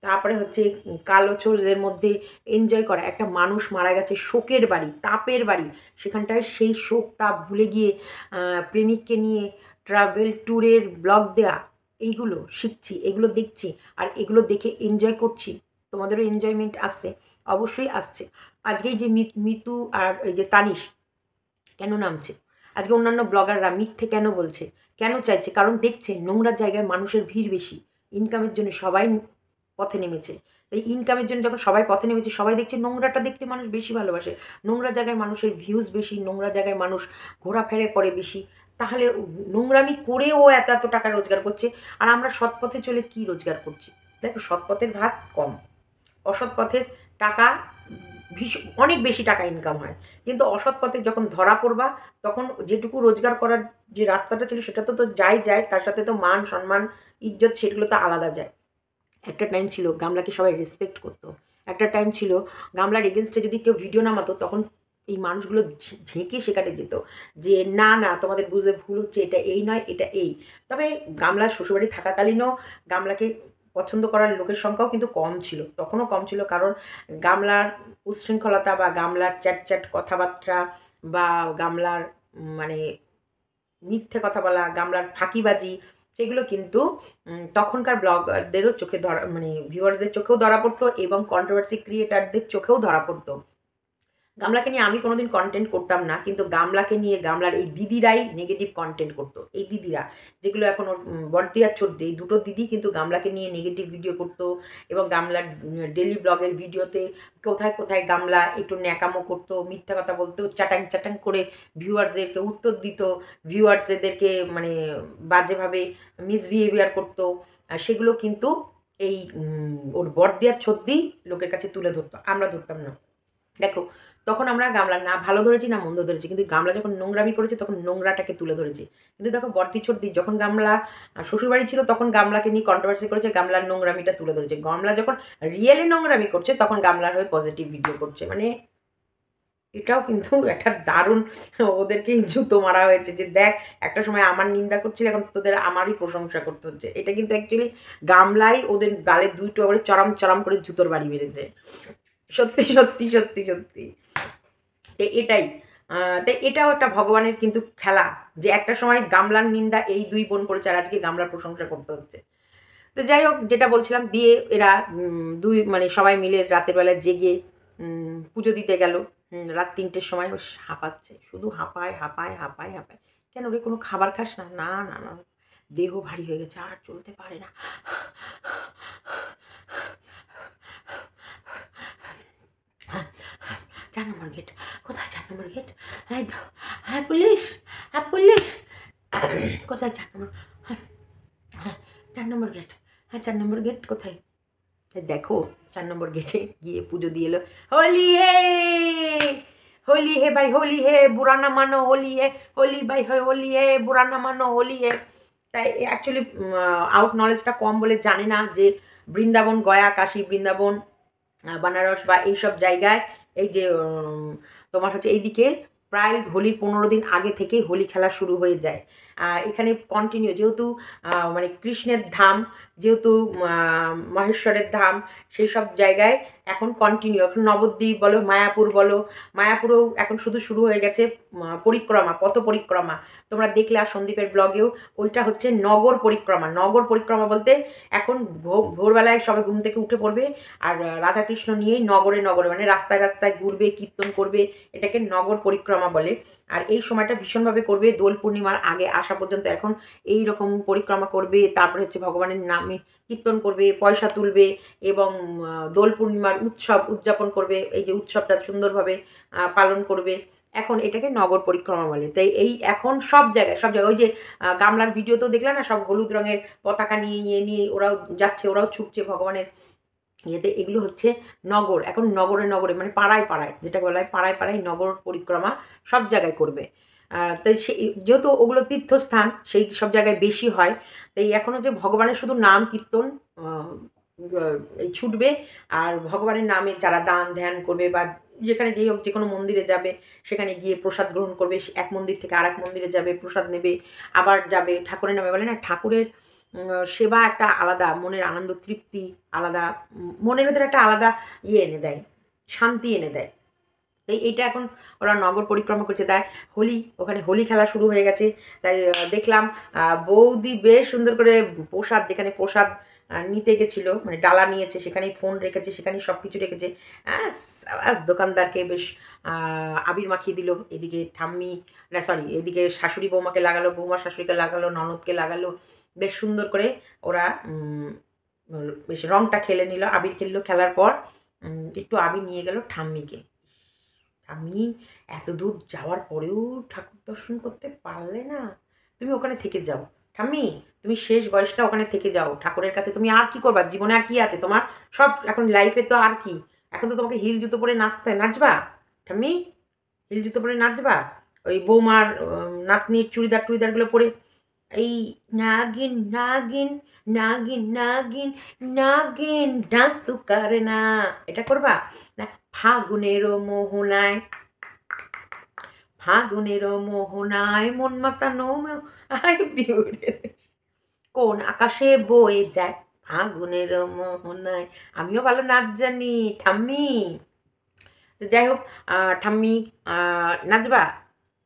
তারপরে হচ্ছে কালো চোরের মধ্যে এনজয় করা। একটা মানুষ মারা গেছে, শোকের বাড়ি, তাপের বাড়ি, সেখানটায় সেই শোক তাপ ভুলে গিয়ে প্রেমিককে নিয়ে ট্রাভেল ট্যুরের ব্লগ দেয়া, এইগুলো শিখছি, এগুলো দেখছি, আর এগুলো দেখে এনজয় করছি। তোমাদেরও এনজয়মেন্ট আসছে, অবশ্যই আসছে। আজকেই যে মিতু আর এই যে তানিশ কেন নামছে, আজকে অন্যান্য ব্লগাররা মিথ্যে কেন বলছে, কেন চাইছে? কারণ দেখছে নোংরা জায়গায় মানুষের ভিড় বেশি, ইনকামের জন্য সবাই পথে নেমেছে। এই ইনকামের জন্য যখন সবাই পথে নেমেছে, সবাই দেখছে নোংরাটা দেখতে মানুষ বেশি ভালোবাসে, নোংরা জায়গায় মানুষের ভিউজ বেশি, নোংরা জায়গায় মানুষ ঘোরাফেরা করে বেশি। তাহলে নোংরামি করেও এত এত টাকা রোজগার করছে, আর আমরা সৎ পথে চলে কি রোজগার করছি? দেখো, সৎ পথের ভাত কম, অসৎ পথের টাকা ভীষণ অনেক বেশি টাকা ইনকাম হয়। কিন্তু অসৎ পথে যখন ধরা পড়বা, তখন যেটুকু রোজগার করার যে রাস্তাটা ছিল সেটা তো যায়, তার সাথে তো মান সম্মান ইজ্জত সেগুলো তো আলাদা যায়। একটা টাইম ছিল গামলাকে সবাই রেসপেক্ট করতো, একটা টাইম ছিল গামলার এগেনস্টে যদি কেউ ভিডিও নামাতো তখন এই মানুষগুলো ঝেঁকে সেখানে যেত যে না না, তোমাদের বুঝতে ভুল হচ্ছে, এটা এই নয়, এটা এই। তবে গামলার শ্বশুরবাড়ি থাকাকালীনও গামলাকে পছন্দ করার লোকের সংখ্যাও কিন্তু কম ছিল, তখনও কম ছিল। কারণ গামলার উচ্ছৃঙ্খলতা বা গামলার চ্যাট কথাবার্তা বা গামলার মানে মিথ্যে কথা বলা, গামলার ফাঁকিবাজি, সেগুলো কিন্তু তখনকার ব্লগারদেরও চোখে ধরা, মানে ভিউয়ার্সদের চোখেও ধরা পড়তো এবং কন্ট্রোভার্সি ক্রিয়েটারদের চোখেও ধরা পড়তো। গামলাকে নিয়ে আমি কোনোদিন কন্টেন্ট করতাম না, কিন্তু গামলাকে নিয়ে গামলার এই দিদিরাই নেগেটিভ কন্টেন্ট করতো। এই দিদিরা যেগুলো এখন ওর বর্দি আর চোদ্দি, এই দুটো দিদি কিন্তু গামলাকে নিয়ে নেগেটিভ ভিডিও করতো এবং গামলার ডেলি ব্লগের ভিডিওতে কোথায় কোথায় গামলা একটু ন্যাকামো করতো, মিথ্যা কথা বলতো, চাটাং চাটাং করে ভিউয়ার্সদেরকে উত্তর দিত, ভিউয়ার্সদেরকে মানে বাজেভাবে মিসবিহেভিয়ার করতো। আর সেগুলো কিন্তু এই ওর বর্দি আর ছদ্দি লোকের কাছে তুলে ধরতো, আমরা ধরতাম না। দেখো, তখন আমরা গামলা না ভালো ধরেছি না মন্দ ধরেছি, কিন্তু গামলা যখন নোংরামি করেছে তখন নোংরাটাকে তুলে ধরেছি। কিন্তু দেখো, বর্দি ছর্দি যখন গামলা শ্বশুরবাড়ি ছিল তখন গামলাকে নিয়ে কন্ট্রোভার্সি করেছে, গামলার নোংরামিটা তুলে ধরেছে। গামলা যখন রিয়েলি নোংরামি করছে তখন গামলার হয়ে পজিটিভ ভিডিও করছে। মানে এটাও কিন্তু একটা দারুণ, ওদেরকে জুতো মারা হয়েছে যে দেখ, একটা সময় আমার নিন্দা করছিল, এখন তোদের আমারই প্রশংসা করতে হচ্ছে। এটা কিন্তু অ্যাকচুয়ালি গামলাই ওদের গালে দুটো করে চরম চরম করে জুতোর বাড়ি মেরেছে। সত্যি সত্যি সত্যি সত্যি এটাই। তাই এটাও একটা ভগবানের কিন্তু খেলা, যে একটা সময় গামলার নিন্দা এই দুই বোন করেছে আর আজকে গামলার প্রশংসা করতে হচ্ছে। তো যাই হোক, যেটা বলছিলাম, দিয়ে এরা দুই মানে সবাই মিলে রাতের বেলায় জেগে পুজো দিতে গেল। রাত 3টের সময় ও হাঁপাচ্ছে, শুধু হাঁপায় হাঁপায় হাঁপায় হাঁপায়। কেন রে, কোনো খাবার খাস না? না না না, দেহ ভারী হয়ে গেছে, আর চলতে পারে না। 4 নম্বর গেট কোথায়? 4 নম্বর গেট, হ্যাঁ হ্যাঁ পুলিশ, হ্যাঁ পুলিশ, কোথায় 4 নম্বর? হ্যাঁ 4 নম্বর গেট, হ্যাঁ 4 নম্বর গেট কোথায়? দেখো, 4 নম্বর গেটে গিয়ে পুজো দিয়ে এলো। হোলি হে, হোলি হে ভাই, হোলি হে, বুরা না মানো হোলি হে, হোলি ভাই হোলি হে, বুরা না মানো হোলি হে। তাই অ্যাকচুয়ালি আউট নলেজটা কম বলে জানে না যে বৃন্দাবন, গয়া, কাশী, বৃন্দাবন, বানারস বা এইসব জায়গায় এই যে তোমার হচ্ছে এইদিকে প্রায় হোলির 15 দিন আগে থেকেই হোলি খেলা শুরু হয়ে যায়। এখানে কন্টিনিউ, যেহেতু মানে কৃষ্ণের ধাম, যেহেতু মহেশ্বরের ধাম, সেই সব জায়গায় এখন কন্টিনিউ, এখন নবদ্বীপ বলো, মায়াপুর বলো, মায়াপুরেও এখন শুরু হয়ে গেছে পরিক্রমা, পথ পরিক্রমা। তোমরা দেখলে আর সন্দীপের ব্লগেও, ওইটা হচ্ছে নগর পরিক্রমা। নগর পরিক্রমা বলতে এখন ভোরবেলায় সবাই ঘুম থেকে উঠে পড়বে আর রাধাকৃষ্ণ নিয়েই নগরে নগরে মানে রাস্তায় রাস্তায় ঘুরবে, কীর্তন করবে, এটাকে নগর পরিক্রমা বলে। আর এই সময়টা ভীষণভাবে করবে, দোল পূর্ণিমার আগে আসা পর্যন্ত এখন এই রকম পরিক্রমা করবে। তারপরে হচ্ছে ভগবানের নামে কীর্তন করবে, পয়সা তুলবে এবং দোল পূর্ণিমার উৎসব উদযাপন করবে। এই যে উৎসবটা সুন্দরভাবে পালন করবে। এখন এটাকে নগর পরিক্রমা বলে। তাই এই এখন সব জায়গায় ওই যে গামলার ভিডিও তো দেখলে না, সব হলুদ রঙের পতাকা নিয়ে ওরাও যাচ্ছে, ওরাও ছুটছে ভগবানের ইয়েতে। এগুলো হচ্ছে নগর, এখন নগরে নগরে মানে পাড়ায় পাড়ায়, যেটা বলা হয় পাড়ায় পাড়ায় নগর পরিক্রমা সব জায়গায় করবে। তাই যেহেতু ওগুলো তীর্থস্থান, সেই সব জায়গায় বেশি হয়। তাই এখনও যে ভগবানের শুধু নাম কীর্তন এই ছুটবে, আর ভগবানের নামে যারা দান ধ্যান করবে বা যেখানে যেই হোক, যে কোনো মন্দিরে যাবে, সেখানে গিয়ে প্রসাদ গ্রহণ করবে, এক মন্দির থেকে আরেক মন্দিরে যাবে, প্রসাদ নেবে, আবার যাবে ঠাকুরের নামে। বলে না, ঠাকুরের সেবা একটা আলাদা, মনের আনন্দ তৃপ্তি আলাদা, মনের ভেতরে একটা আলাদা এনে দেয়, শান্তি এনে দেয়। এইটা এখন ওরা নগর পরিক্রমা করছে, তাই হোলি, ওখানে হোলি খেলা শুরু হয়ে গেছে। তাই দেখলাম বৌদি বেশ সুন্দর করে প্রসাদ, যেখানে প্রসাদ নিতে গেছিলো, মানে ডালা নিয়েছে, সেখানেই ফোন রেখেছে, সেখানেই সব কিছু রেখেছে। দোকানদারকে বেশ আবির মাখিয়ে দিল। এদিকে ঠাম্মি, না সরি, এদিকে শাশুড়ি বৌমাকে লাগালো, বৌমা শাশুড়িকে লাগালো, ননদকে লাগালো। বেশ সুন্দর করে ওরা বেশ রংটা খেলে নিল, আবির খেললো। খেলার পর একটু আবির নিয়ে গেল ঠাম্মিকে। আমি এত দূর যাওয়ার পরেও ঠাকুর দর্শন করতে পারলে না? তুমি ওখানে থেকে যাও ঠাম্মি, তুমি শেষ বয়সটা ওখানে থেকে যাও ঠাকুরের কাছে। তুমি আর কি করবা জীবনে? আর কি আছে তোমার? সব এখন লাইফে তো আর কি, এখন তো তোমাকে হিল জুতো পরে নাচবা ঠাম্মি, হিল জুতো পরে নাচবা? ওই বৌমার নাতনির চুড়িদার টুড়িদারগুলো পরে এই নাগিন নাগিন নাগিন নাগিন নাগিন ডান্স তো করে না, এটা করবা না? ফাগুনেরও মোহনায়, ফাগুনেরও মোহনায় মন মাতানো আই বিউরে, কোন আকাশে বয়ে যায় ফাগুনেরও মোহনায়। আমিও ভালো নাচ জানি ঠাম্মি। তো যাই হোক, ঠাম্মি নাচবা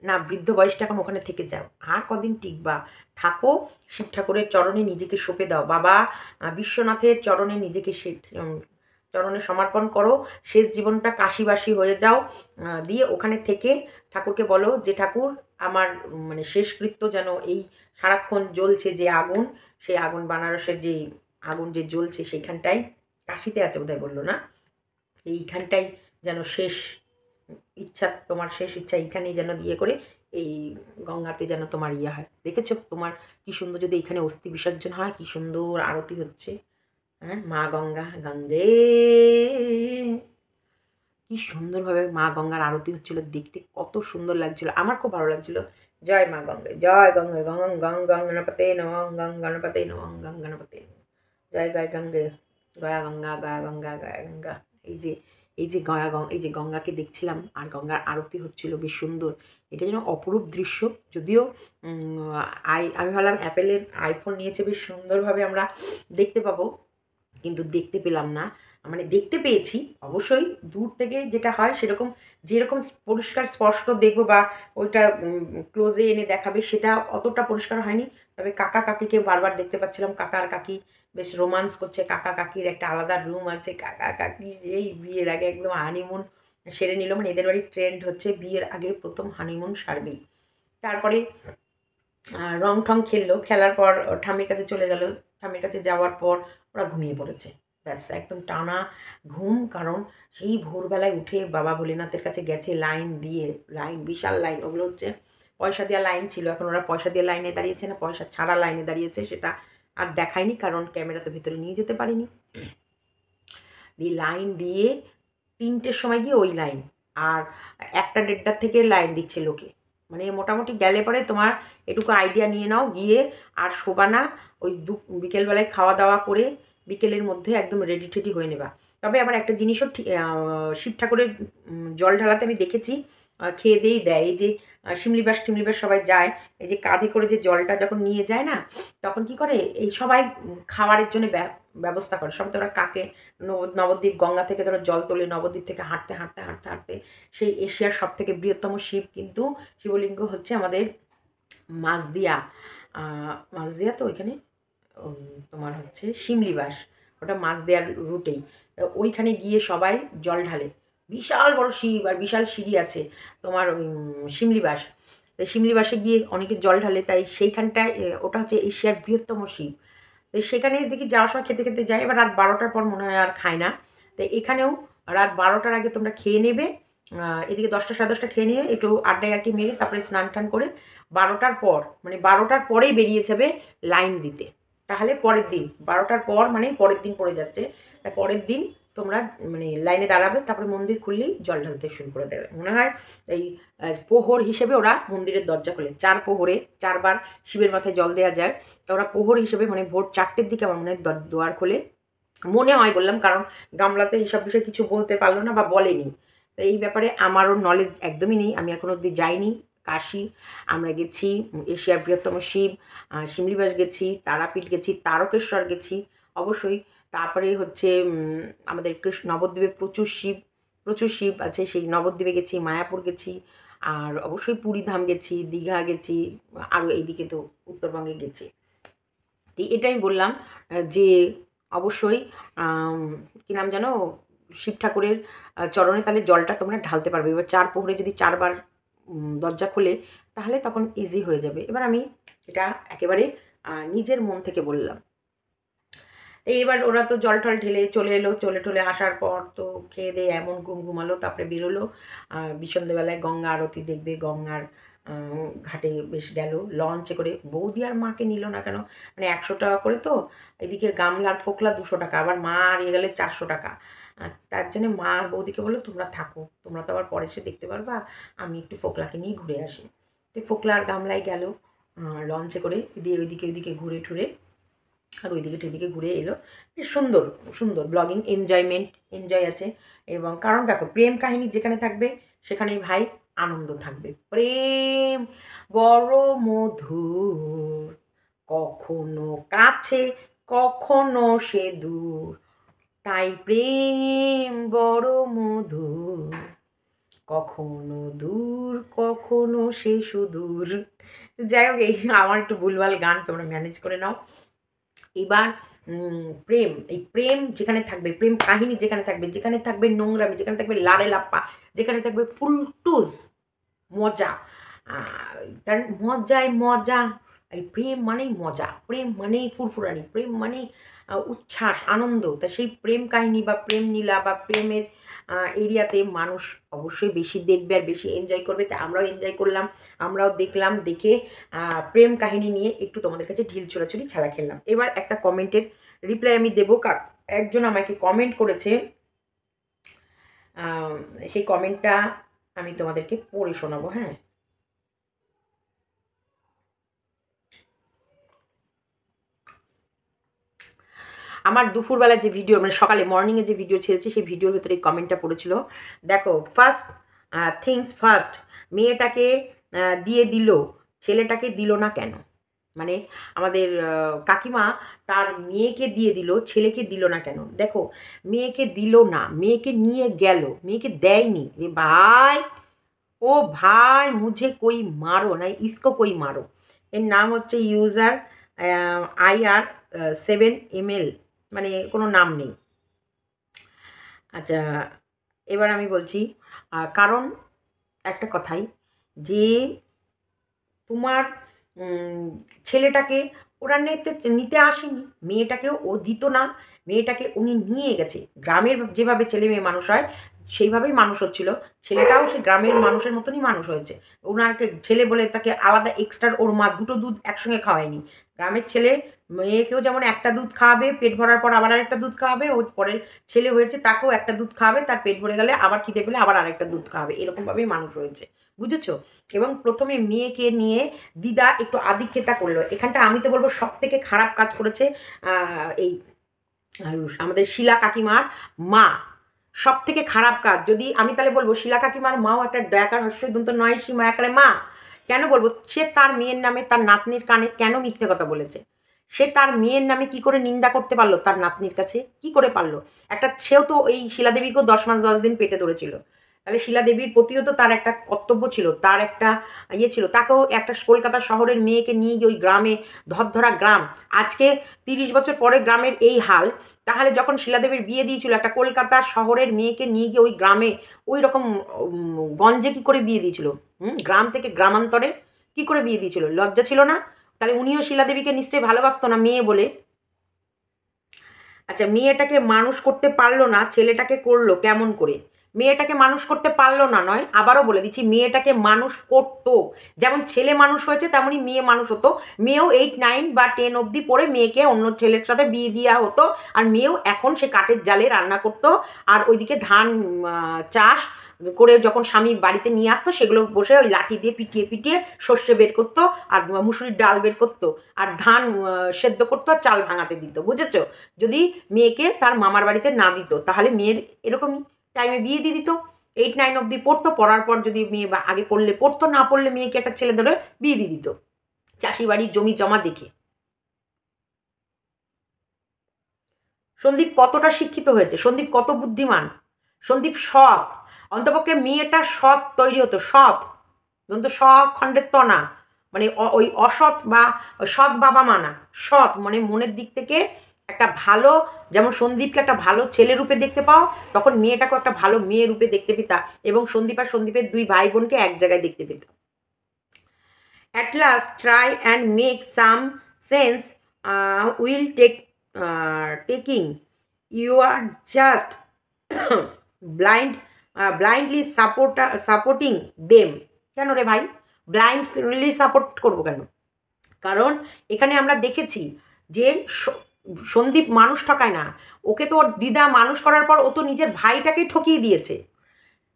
না? বৃদ্ধ বয়সটা এখন ওখানে থেকে যাও, আর কদিন টিকবা? থাকো, শিব ঠাকুরের চরণে নিজেকে সঁপে দাও, বাবা বিশ্বনাথের চরণে নিজেকে চরণে সমর্পণ করো, শেষ জীবনটা কাশিবাসী হয়ে যাও। দিয়ে ওখানে থেকে ঠাকুরকে বলো যে ঠাকুর আমার মানে শেষকৃত্য যেন এই সারাক্ষণ জ্বলছে যে আগুন, সেই আগুন বানারসের যে আগুন যে জ্বলছে সেইখানটাই, কাশিতে আছে বোধহয় বললো না, এইখানটাই যেন শেষ ইচ্ছা, তোমার শেষ ইচ্ছা এইখানেই যেন দিয়ে করে এই গঙ্গাতে যেন তোমার ইয়ে হয়। দেখেছো তোমার কি সুন্দর, যদি এইখানে অস্থি বিসর্জন হয় কি সুন্দর আরতি হচ্ছে। হ্যাঁ, মা গঙ্গা গঙ্গে, কি সুন্দরভাবে মা গঙ্গার আরতি হচ্ছিল, দেখতে কত সুন্দর লাগছিল, আমার খুব ভালো লাগছিল। জয় মা গঙ্গে, জয় গঙ্গে, গঙ্গ গং গং গণপতে নম, গং গণপতে নম, গং গণপতে নম, জয় গায় গঙ্গে, গয়া গঙ্গা, গয়া গঙ্গা, গয়া গঙ্গা। এই যে এই যে গঙ্গাকে দেখছিলাম আর গঙ্গার আরতি হচ্ছিল, বেশ সুন্দর। এটা যেন অপরূপ দৃশ্য। যদিও আমি ভাবলাম অ্যাপেলের আইফোন নিয়েছে, বেশ সুন্দরভাবে আমরা দেখতে পাবো, কিন্তু দেখতে পেলাম না। মানে দেখতে পেয়েছি অবশ্যই, দূর থেকে যেটা হয় সেরকম, যেরকম পরিষ্কার স্পষ্ট দেখবো বা ওইটা ক্লোজে এনে দেখাবে, সেটা অতটা পরিষ্কার হয়নি। তবে কাকা কাকিকে বারবার দেখতে পাচ্ছিলাম, কাকা আর কাকি বেশ রোমান্স করছে। কাকা কাকির একটা আলাদা রুম আছে, কাকা কাকি এই বিয়ের আগে একদম হানিমুন সেরে নিল, মানে এদের বাড়ির ট্রেন্ড হচ্ছে বিয়ের আগে প্রথম হানিমুন সারবেই। তারপরে রং ঠং খেললো, খেলার পর ঠাম্মির কাছে চলে গেল। ঠাম্মির কাছে যাওয়ার পর ওরা ঘুমিয়ে পড়েছে, ব্যাস একদম টানা ঘুম। কারণ সেই ভোরবেলায় উঠে বাবা ভোলেনাথের কাছে গেছে, লাইন দিয়ে, লাইন বিশাল লাইন, ওগুলো হচ্ছে পয়সা দেওয়া লাইন ছিল। এখন ওরা পয়সা দিয়ে লাইনে দাঁড়িয়েছে না পয়সা ছাড়া লাইনে দাঁড়িয়েছে, সেটা আর দেখায়নি, কারণ ক্যামেরাতে ভেতরে নিয়ে যেতে পারিনি। দিয়ে লাইন দিয়ে 3টের সময় গিয়ে ওই লাইন, আর 1টা-1.5টার থেকে লাইন দিচ্ছে লোকে। মানে মোটামুটি গেলে পরে তোমার এটুকু আইডিয়া নিয়ে নাও, গিয়ে আর শোবা না, ওই বিকেলবেলায় খাওয়া দাওয়া করে বিকেলের মধ্যে একদম রেডি টেডি হয়ে নেবা। তবে আবার একটা জিনিসও শিব ঠাকুরের জল ঢালাতে আমি দেখেছি, খেয়ে দিয়েই দেয়। এই যে শিমলিবাস টিমলিবাস সবাই যায়, এই যে কাঁধে করে যে জলটা যখন নিয়ে যায় না, তখন কি করে এই সবাই খাবারের জন্য ব্যবস্থা করে। সব তো ওরা কাকে নবদ্বীপ গঙ্গা থেকে ধরো জল তোলে, নবদ্বীপ থেকে হাঁটতে হাঁটতে হাঁটতে হাঁটতে সেই এশিয়ার সব থেকে বৃহত্তম শিব কিন্তু শিবলিঙ্গ হচ্ছে আমাদের মাঝদিয়া, মাঝদিয়া তো ওইখানে তোমার হচ্ছে শিমলিবাস, ওটা মাঝদিয়ার রুটেই। ওইখানে গিয়ে সবাই জল ঢালে, বিশাল বড় শিব আর বিশাল সিঁড়ি আছে তোমার ওই শিমলিবাস। তাই শিমলিবাসে গিয়ে অনেকে জল ঢালে, তাই সেইখানটায় ওটা হচ্ছে এশিয়ার বৃহত্তম শিব। তো সেখানে দেখি যাওয়ার সময় খেতে খেতে যাই, এবার রাত 12টার পর মনে হয় আর খায় না। তো এখানেও রাত 12টার আগে তোমরা খেয়ে নেবে, এদিকে 10টা 10:30 খেয়ে নিয়ে একটু আড্ডায় আর কি মেরে তারপরে স্নান টান করে 12টার পর, মানে 12টার পরেই বেরিয়ে যাবে লাইন দিতে। তাহলে পরের দিন 12টার পর মানে পরের দিন পড়ে যাচ্ছে, তাই পরের দিন তোমরা মানে লাইনে দাঁড়াবে, তারপরে মন্দির খুললেই জল ঢালতে শুরু করে দেবে। মনে হয় এই প্রহর হিসেবে ওরা মন্দিরের দরজা খোলে, 4 প্রহরে 4বার শিবের মাথায় জল দেওয়া যায়। তো ওরা প্রহর হিসেবে মানে ভোর 4টের দিকে আমার মনে হয় দুয়ার খোলে, মনে হয় বললাম, কারণ গামলাতে এইসব বিষয়ে কিছু বলতে পারলো না বা বলেনি। তো এই ব্যাপারে আমারও নলেজ একদমই নেই, আমি এখনো অবধি যাইনি, কাশী, আমরা গেছি এশিয়ার বৃহত্তম শিব, শিমলিবাস গেছি, তারাপীঠ গেছি, তারকেশ্বর গেছি অবশ্যই। তারপরে হচ্ছে আমাদের নবদ্বীপে প্রচুর শিব আছে, সেই নবদ্বীপে গেছি, মায়াপুর গেছি, আর অবশ্যই পুরীধাম গেছি, দীঘা গেছি, আরও এইদিকে তো উত্তরবঙ্গে গেছি। তো এটা আমি বললাম যে অবশ্যই কী নাম জানো, শিব ঠাকুরের চরণে তাহলে জলটা তোমরা ঢালতে পারবে। এবার 4 প্রহরে যদি 4 বার দরজা খোলে তাহলে তখন ইজি হয়ে যাবে। এবার আমি এটা একেবারে নিজের মন থেকে বললাম। এইবার ওরা তো জল টল ঢেলে চলে এলো, চলে টলে আসার পর তো খেয়ে দিয়ে এমন ঘুমালো, তারপরে বেরোলো। সন্ধ্যেবেলায় গঙ্গা আরতি দেখবে, গঙ্গার ঘাটে বেশ গেল লঞ্চে করে। বৌদি আর মাকে নিল না কেন, মানে 100 টাকা করে তো, এদিকে গামলার ফোকলা 200 টাকা, আবার মা হারিয়ে গেলে 400 টাকা। তার জন্য মা আর বৌদিকে বললো তোমরা থাকো, তোমরা তো আবার পরে এসে দেখতে পারবা, আমি একটু ফোকলাকে নিয়ে ঘুরে আসি। তো ফোকলা আর গামলায় গেল লঞ্চে করে, দিয়ে ওইদিকে ঘুরে টুরে আর ওইদিকে ঘুরে এলো। বেশ সুন্দর সুন্দর ব্লগিং, এনজয় আছে। এবং কারণ দেখো, প্রেম কাহিনী যেখানে থাকবে সেখানেই ভাই আনন্দ থাকবে। প্রেম বড় মধুর, কখনো কাছে কখনো সে দূর, তাই প্রেম বড় মধুর, কখনো দূর কখনো সে সুদূর। যাই হোক, এই আমার একটু ভুলভাল গান, তোমরা ম্যানেজ করে নাও। এবার এই প্রেম যেখানে থাকবে, প্রেম কাহিনী যেখানে থাকবে নোংরামি, যেখানে থাকবে লাড়ে লাপ্পা, যেখানে থাকবে ফুলটুস মজা, কারণ মজায় মজা। এই প্রেম মানেই মজা, প্রেম মানেই ফুরফুরানি, প্রেম মানেই উচ্ছ্বাস আনন্দ। তা সেই প্রেম কাহিনী বা প্রেম নীলা বা প্রেমের এরিয়াতে মানুষ অবশ্যই বেশি দেখবে আর বেশি এনজয় করবে। তা আমরাও এনজয় করলাম, আমরাও দেখলাম, দেখে প্রেম কাহিনী নিয়ে একটু তোমাদের কাছে ঢিল ছোড়াছুড়ি খেলা খেললাম। এবার একটা কমেন্টের রিপ্লাই আমি দেবো, একজন আমাকে কমেন্ট করেছে, সেই কমেন্টটা আমি তোমাদেরকে পড়ে শোনাবো। হ্যাঁ, আমার দুপুরবেলা যে ভিডিও, মানে সকালে মর্নিংয়ে যে ভিডিও ছেড়েছি, সেই ভিডিওর ভেতরে এই কমেন্টটা পড়েছিল। দেখো, থিংস ফার্স্ট, মেয়েটাকে দিয়ে দিল, ছেলেটাকে দিল না কেন? মানে আমাদের কাকিমা তার মেয়েকে দিয়ে দিল, ছেলেকে দিল না কেন? দেখো, মেয়েকে দিল না, মেয়েকে নিয়ে গেল, মেয়েকে দেয়নি। রে ভাই, ও ভাই, মুঝে কই মারো না, ইসকো কই মারো। এর নাম হচ্ছে ইউজার IR7ML, মানে কোনো নাম নেই। আচ্ছা, এবার আমি বলছি, কারণ একটা কথাই, যে তোমার ছেলেটাকে ওরা নিতে আসেনি, মেয়েটাকেও ও দিত না, মেয়েটাকে উনি নিয়ে গেছে। গ্রামের যেভাবে ছেলে মেয়ে মানুষ হয় সেইভাবেই মানুষ হচ্ছিল, ছেলেটাও সে গ্রামের মানুষের মতনই মানুষ হয়েছে। ওনাকে ছেলে বলে তাকে আলাদা এক্সট্রা, ওর মা 2টো দুধ একসঙ্গে খাওয়ায়নি। গ্রামের ছেলে মেয়েকেও যেমন একটা দুধ খাওয়াবে, পেট ভরার পর আবার আরেকটা দুধ খাওয়াবে, ওর পরের ছেলে হয়েছে তাকেও একটা দুধ খাওয়াবে, তার পেট ভরে গেলে আবার খিদে পেলে আবার আরেকটা দুধ খাওয়াবে, এরকমভাবেই মানুষ হয়েছে, বুঝেছো? এবং প্রথমে মেয়েকে নিয়ে দিদা একটু আদিক্ষেতা করলো। এখানটা আমি তো বলবো সব থেকে খারাপ কাজ করেছে এই আমাদের শিলা কাকিমার মা, সব থেকে খারাপ কাজ। যদি আমি তাহলে বলবো শিলা কাকিমার মাও একটা দয়াকার হস্যদন্ত নয়, সী মায়াকারে মা। কেন বলবো? সে তার মেয়ের নামে তার নাতনির কানে কেন মিথ্যে কথা বলেছে? সে তার মেয়ের নামে কি করে নিন্দা করতে পারলো তার নাতনির কাছে? কি করে পারলো? সেও তো এই শিলাদেবীকেও 10 মাস 10 দিন পেটে ধরেছিল। তাহলে শিলাদেবীর প্রতিও তো তার একটা কর্তব্য ছিল, তার একটা ইয়ে ছিল। তাকেও একটা কলকাতা শহরের মেয়েকে নিয়ে গিয়ে ওই গ্রামে, ধরধরা গ্রাম, আজকে 30 বছর পরে গ্রামের এই হাল, তাহলে যখন শিলাদেবীর বিয়ে দিয়েছিল একটা কলকাতা শহরের মেয়েকে নিয়ে গিয়ে ওই গ্রামে, ওই রকম গঞ্জে কি করে বিয়ে দিয়েছিল? গ্রাম থেকে গ্রামান্তরে কি করে বিয়ে দিয়েছিল? লজ্জা ছিল না? তাহলে উনিও শিলাদেবীকে নিশ্চয়ই ভালোবাসতো না মেয়ে বলে। আচ্ছা, মেয়েটাকে মানুষ করতে পারলো না, ছেলেটাকে করলো কেমন করে? মেয়েটাকে মানুষ করতে পারলো না নয়, আবারও বলে দিচ্ছি, মেয়েটাকে মানুষ করতো। যেমন ছেলে মানুষ হয়েছে তেমনই মেয়ে মানুষ হতো। মেয়েও 8, 9 বা 10 অবধি পড়ে মেয়েকে অন্য ছেলের সাথে বিয়ে দেওয়া হতো। আর মেয়েও এখন সে কাঠের জালে রান্না করতো, আর ওইদিকে ধান চাষ করে যখন স্বামী বাড়িতে নিয়ে আসতো, সেগুলো বসে ওই লাঠি দিয়ে পিটিয়ে পিটিয়ে সর্ষে বের করতো, আর মুসুরির ডাল বের করতো, আর ধান সেদ্ধ করতো, আর চাল ভাঙাতে দিত, বুঝেছো? যদি মেয়েকে তার মামার বাড়িতে না দিত তাহলে মেয়ের এরকমই টাইমে বিয়ে দিয়ে দিত। 8-9 অবধি পড়তো, পড়ার পর যদি মেয়ে বা আগে পড়লে পড়তো, না পড়লে মেয়েকে একটা ছেলে ধরে বিয়ে দিয়ে দিত চাষি বাড়ির জমি জমা দেখে। সন্দীপ কতটা শিক্ষিত হয়েছে, সন্দীপ কত বুদ্ধিমান, সন্দীপ সৎ, অন্তপক্ষে মেয়েটা সৎ তৈরি হতো, সৎ দন্ত স খণ্ডের ত না, মানে ওই অসৎ বা সৎ বাবা মা না, সৎ মানে মনের দিক থেকে একটা ভালো, যেমন সন্দীপকে একটা ভালো ছেলে রূপে দেখতে পাও, তখন মেয়েটাকে একটা ভালো মেয়ে রূপে দেখতে পেতা, এবং সন্দীপ আর সন্দীপের 2 ভাই বোনকে এক জায়গায় দেখতে পেতাম। At last, try and make some sense. Will take taking. You are just blindly supporting them. কেন রে ভাই, ব্লাইন্ডলি সাপোর্ট করবো কেন? কারণ এখানে আমরা দেখেছি যে সন্দীপ মানুষ ঠকায় না, ওকে তো ওর দিদা মানুষ করার পর ও তো নিজের ভাইটাকেই ঠকিয়ে দিয়েছে।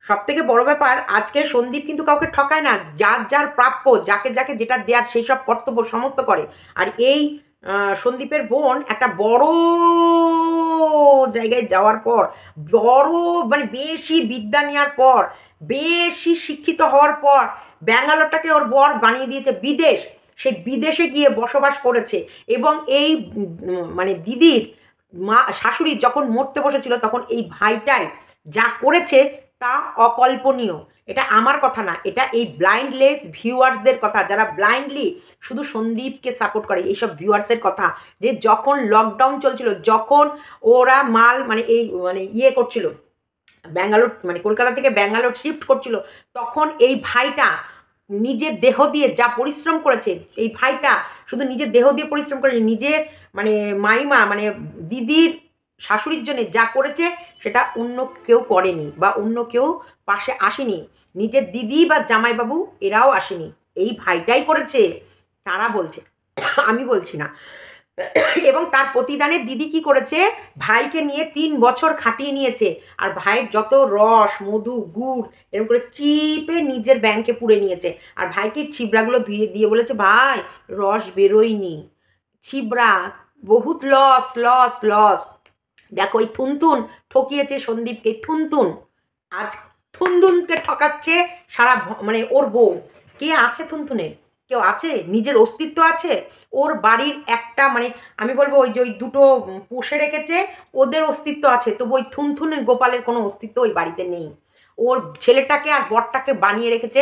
সব থেকে বড় ব্যাপার, আজকে সন্দীপ কিন্তু কাউকে ঠকায় না, যার যার প্রাপ্য, যাকে যাকে যেটা দেওয়ার সেই সব কর্তব্য সমস্ত করে। আর এই সন্দীপের বোন একটা বড় জায়গায় যাওয়ার পর, বড় মানে বেশি বিদ্যা নেওয়ার পর, বেশি শিক্ষিত হওয়ার পর, ব্যাঙ্গালোরটাকে ওর বর বানিয়ে দিয়েছে বিদেশ। সেই বিদেশে গিয়ে বসবাস করেছে, এবং এই মানে দিদির মা শাশুড়ি যখন মরতে বসেছিল তখন এই ভাইটাই যা করেছে তা অকল্পনীয়। এটা আমার কথা না, এটা এই ব্লাইন্ডলেস ভিউয়ার্সদের কথা, যারা ব্লাইন্ডলি শুধু সন্দীপকে সাপোর্ট করে, এইসব ভিউয়ার্সের কথা। যে যখন লকডাউন চলছিল, যখন ওরা মাল মানে এই মানে ইয়ে করছিল, ব্যাঙ্গালোর মানে কলকাতা থেকে ব্যাঙ্গালোর শিফট করছিল, তখন এই ভাইটা নিজের দেহ দিয়ে যা পরিশ্রম করেছে, এই ভাইটা শুধু নিজের দেহ দিয়ে পরিশ্রম করে, নিজের মানে মাইমা মানে দিদির শাশুড়ির জন্য যা করেছে সেটা অন্য কেউ করেনি, বা অন্য কেউ পাশে আসেনি, নিজের দিদি বা জামাইবাবু এরাও আসেনি, এই ভাইটাই করেছে, তারা বলছে, আমি বলছি না। এবং তার প্রতিদানে দিদি কি করেছে, ভাইকে নিয়ে 3 বছর খাটিয়ে নিয়েছে, আর ভাইয়ের যত রস মধু গুড় এরকম করে চিপে নিজের ব্যাংকে পুড়ে নিয়েছে, আর ভাইকে ছিবড়াগুলো ধুয়ে দিয়ে বলেছে, ভাই রস বেরোয়নি, ছিবড়া বহুত লস লস লস। দেখো এই থুনথুন ঠকিয়েছে সন্দীপকে, থুনথুন আজ থুনথুনকে ঠকাচ্ছে সারা মানে ওর বউ। কে আছে থুনথুনের? কেউ আছে? নিজের অস্তিত্ব আছে? ওর বাড়ির একটা মানে আমি বলবো ওই যে ওই দুটো পুষে রেখেছে, ওদের অস্তিত্ব আছে, তবু ওই থুনথুনের গোপালের কোনো অস্তিত্ব ওই বাড়িতে নেই। ওর ছেলেটাকে আর বরটাকে বানিয়ে রেখেছে,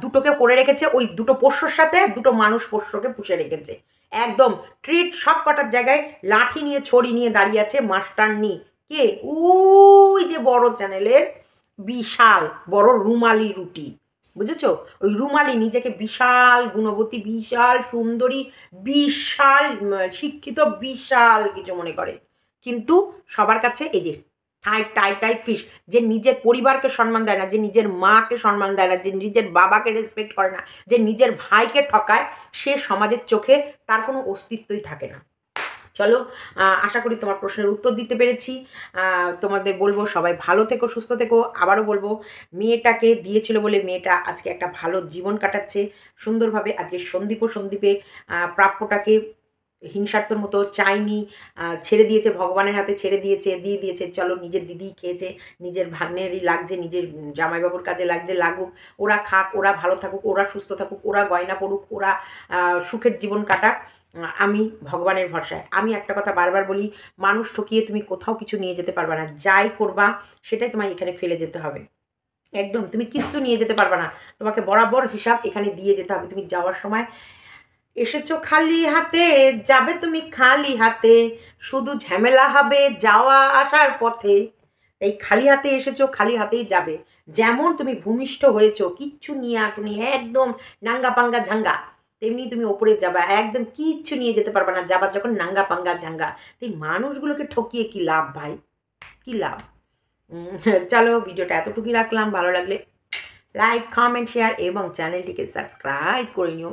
দুটোকে করে রেখেছে, ওই দুটো পোষ্যর সাথে দুটো মানুষ পোষ্যকে পুষে রেখেছে, একদম ট্রিট সব কটার জায়গায় লাঠি নিয়ে ছড়ি নিয়ে দাঁড়িয়ে আছে মাস্টারনি। কে? ওই যে বড় চ্যানেলের বিশাল বড় রুমালি রুটি, বুঝেছো? ওই রুমালি নিজেকে বিশাল গুণবতী, বিশাল সুন্দরী, বিশাল শিক্ষিত, বিশাল কিছু মনে করে, কিন্তু সবার কাছে এই যে টাই ফিশ, যে নিজের পরিবারকে সম্মান দেয় না, যে নিজের মাকে সম্মান দেয় না, যে নিজের বাবাকে রেসপেক্ট করে না, যে নিজের ভাইকে ঠকায়, সে সমাজের চোখে তার কোনো অস্তিত্বই থাকে না। চলো, আশা করি তোমার প্রশ্নের উত্তর দিতে পেরেছি। তোমাদের বলবো সবাই ভালো থেকো, সুস্থ থেকো। আবারও বলবো, মেয়েটাকে দিয়েছিল বলে মেয়েটা আজকে একটা ভালো জীবন কাটাচ্ছে সুন্দরভাবে। আজকে সন্দীপের প্রাপ্যটাকে হিংসাত্মর মতো চাইনি, ছেড়ে দিয়েছে, ভগবানের হাতে ছেড়ে দিয়েছে, দিয়ে দিয়েছে। চলো, নিজের দিদি খেয়েছে, নিজের ভাগ্নেরই লাগছে, নিজের জামাইবাবুর কাজে লাগছে, লাগুক, ওরা খাক, ওরা ভালো থাকুক, ওরা সুস্থ থাকুক, ওরা গয়না পড়ুক, ওরা সুখের জীবন কাটাক। আমি ভগবানের ভরসায়। আমি একটা কথা বারবার বলি, মানুষ ঠকিয়ে তুমি কোথাও কিছু নিয়ে যেতে পারবে না, যাই করবা সেটাই তোমায় এখানে ফেলে যেতে হবে, একদম তুমি কিচ্ছু নিয়ে যেতে পারবে না, তোমাকে বরাবর হিসাব এখানে দিয়ে যেতে হবে। তুমি যাওয়ার সময় এসেছো খালি হাতে, যাবে তুমি খালি হাতে, শুধু ঝামেলা হবে যাওয়া আসার পথে। এই খালি হাতে এসেছো, খালি হাতেই যাবে। যেমন তুমি ভূমিষ্ঠ হয়েছো, কিচ্ছু নিয়ে আসুনি, একদম নাঙ্গা পাঙ্গা ঝাঙ্গা, তেমনি তুমি ওপরে যাবা, একদম কিচ্ছু নিয়ে যেতে পারবে না, যাবার যখন নাঙ্গা পাঙ্গা ঝাঙ্গা। এই মানুষগুলোকে ঠকিয়ে কি লাভ ভাই, কি লাভ? চলো, ভিডিওটা এতটুকুই রাখলাম। ভালো লাগলে লাইক, কমেন্ট, শেয়ার এবং চ্যানেলটিকে সাবস্ক্রাইব করে নিও।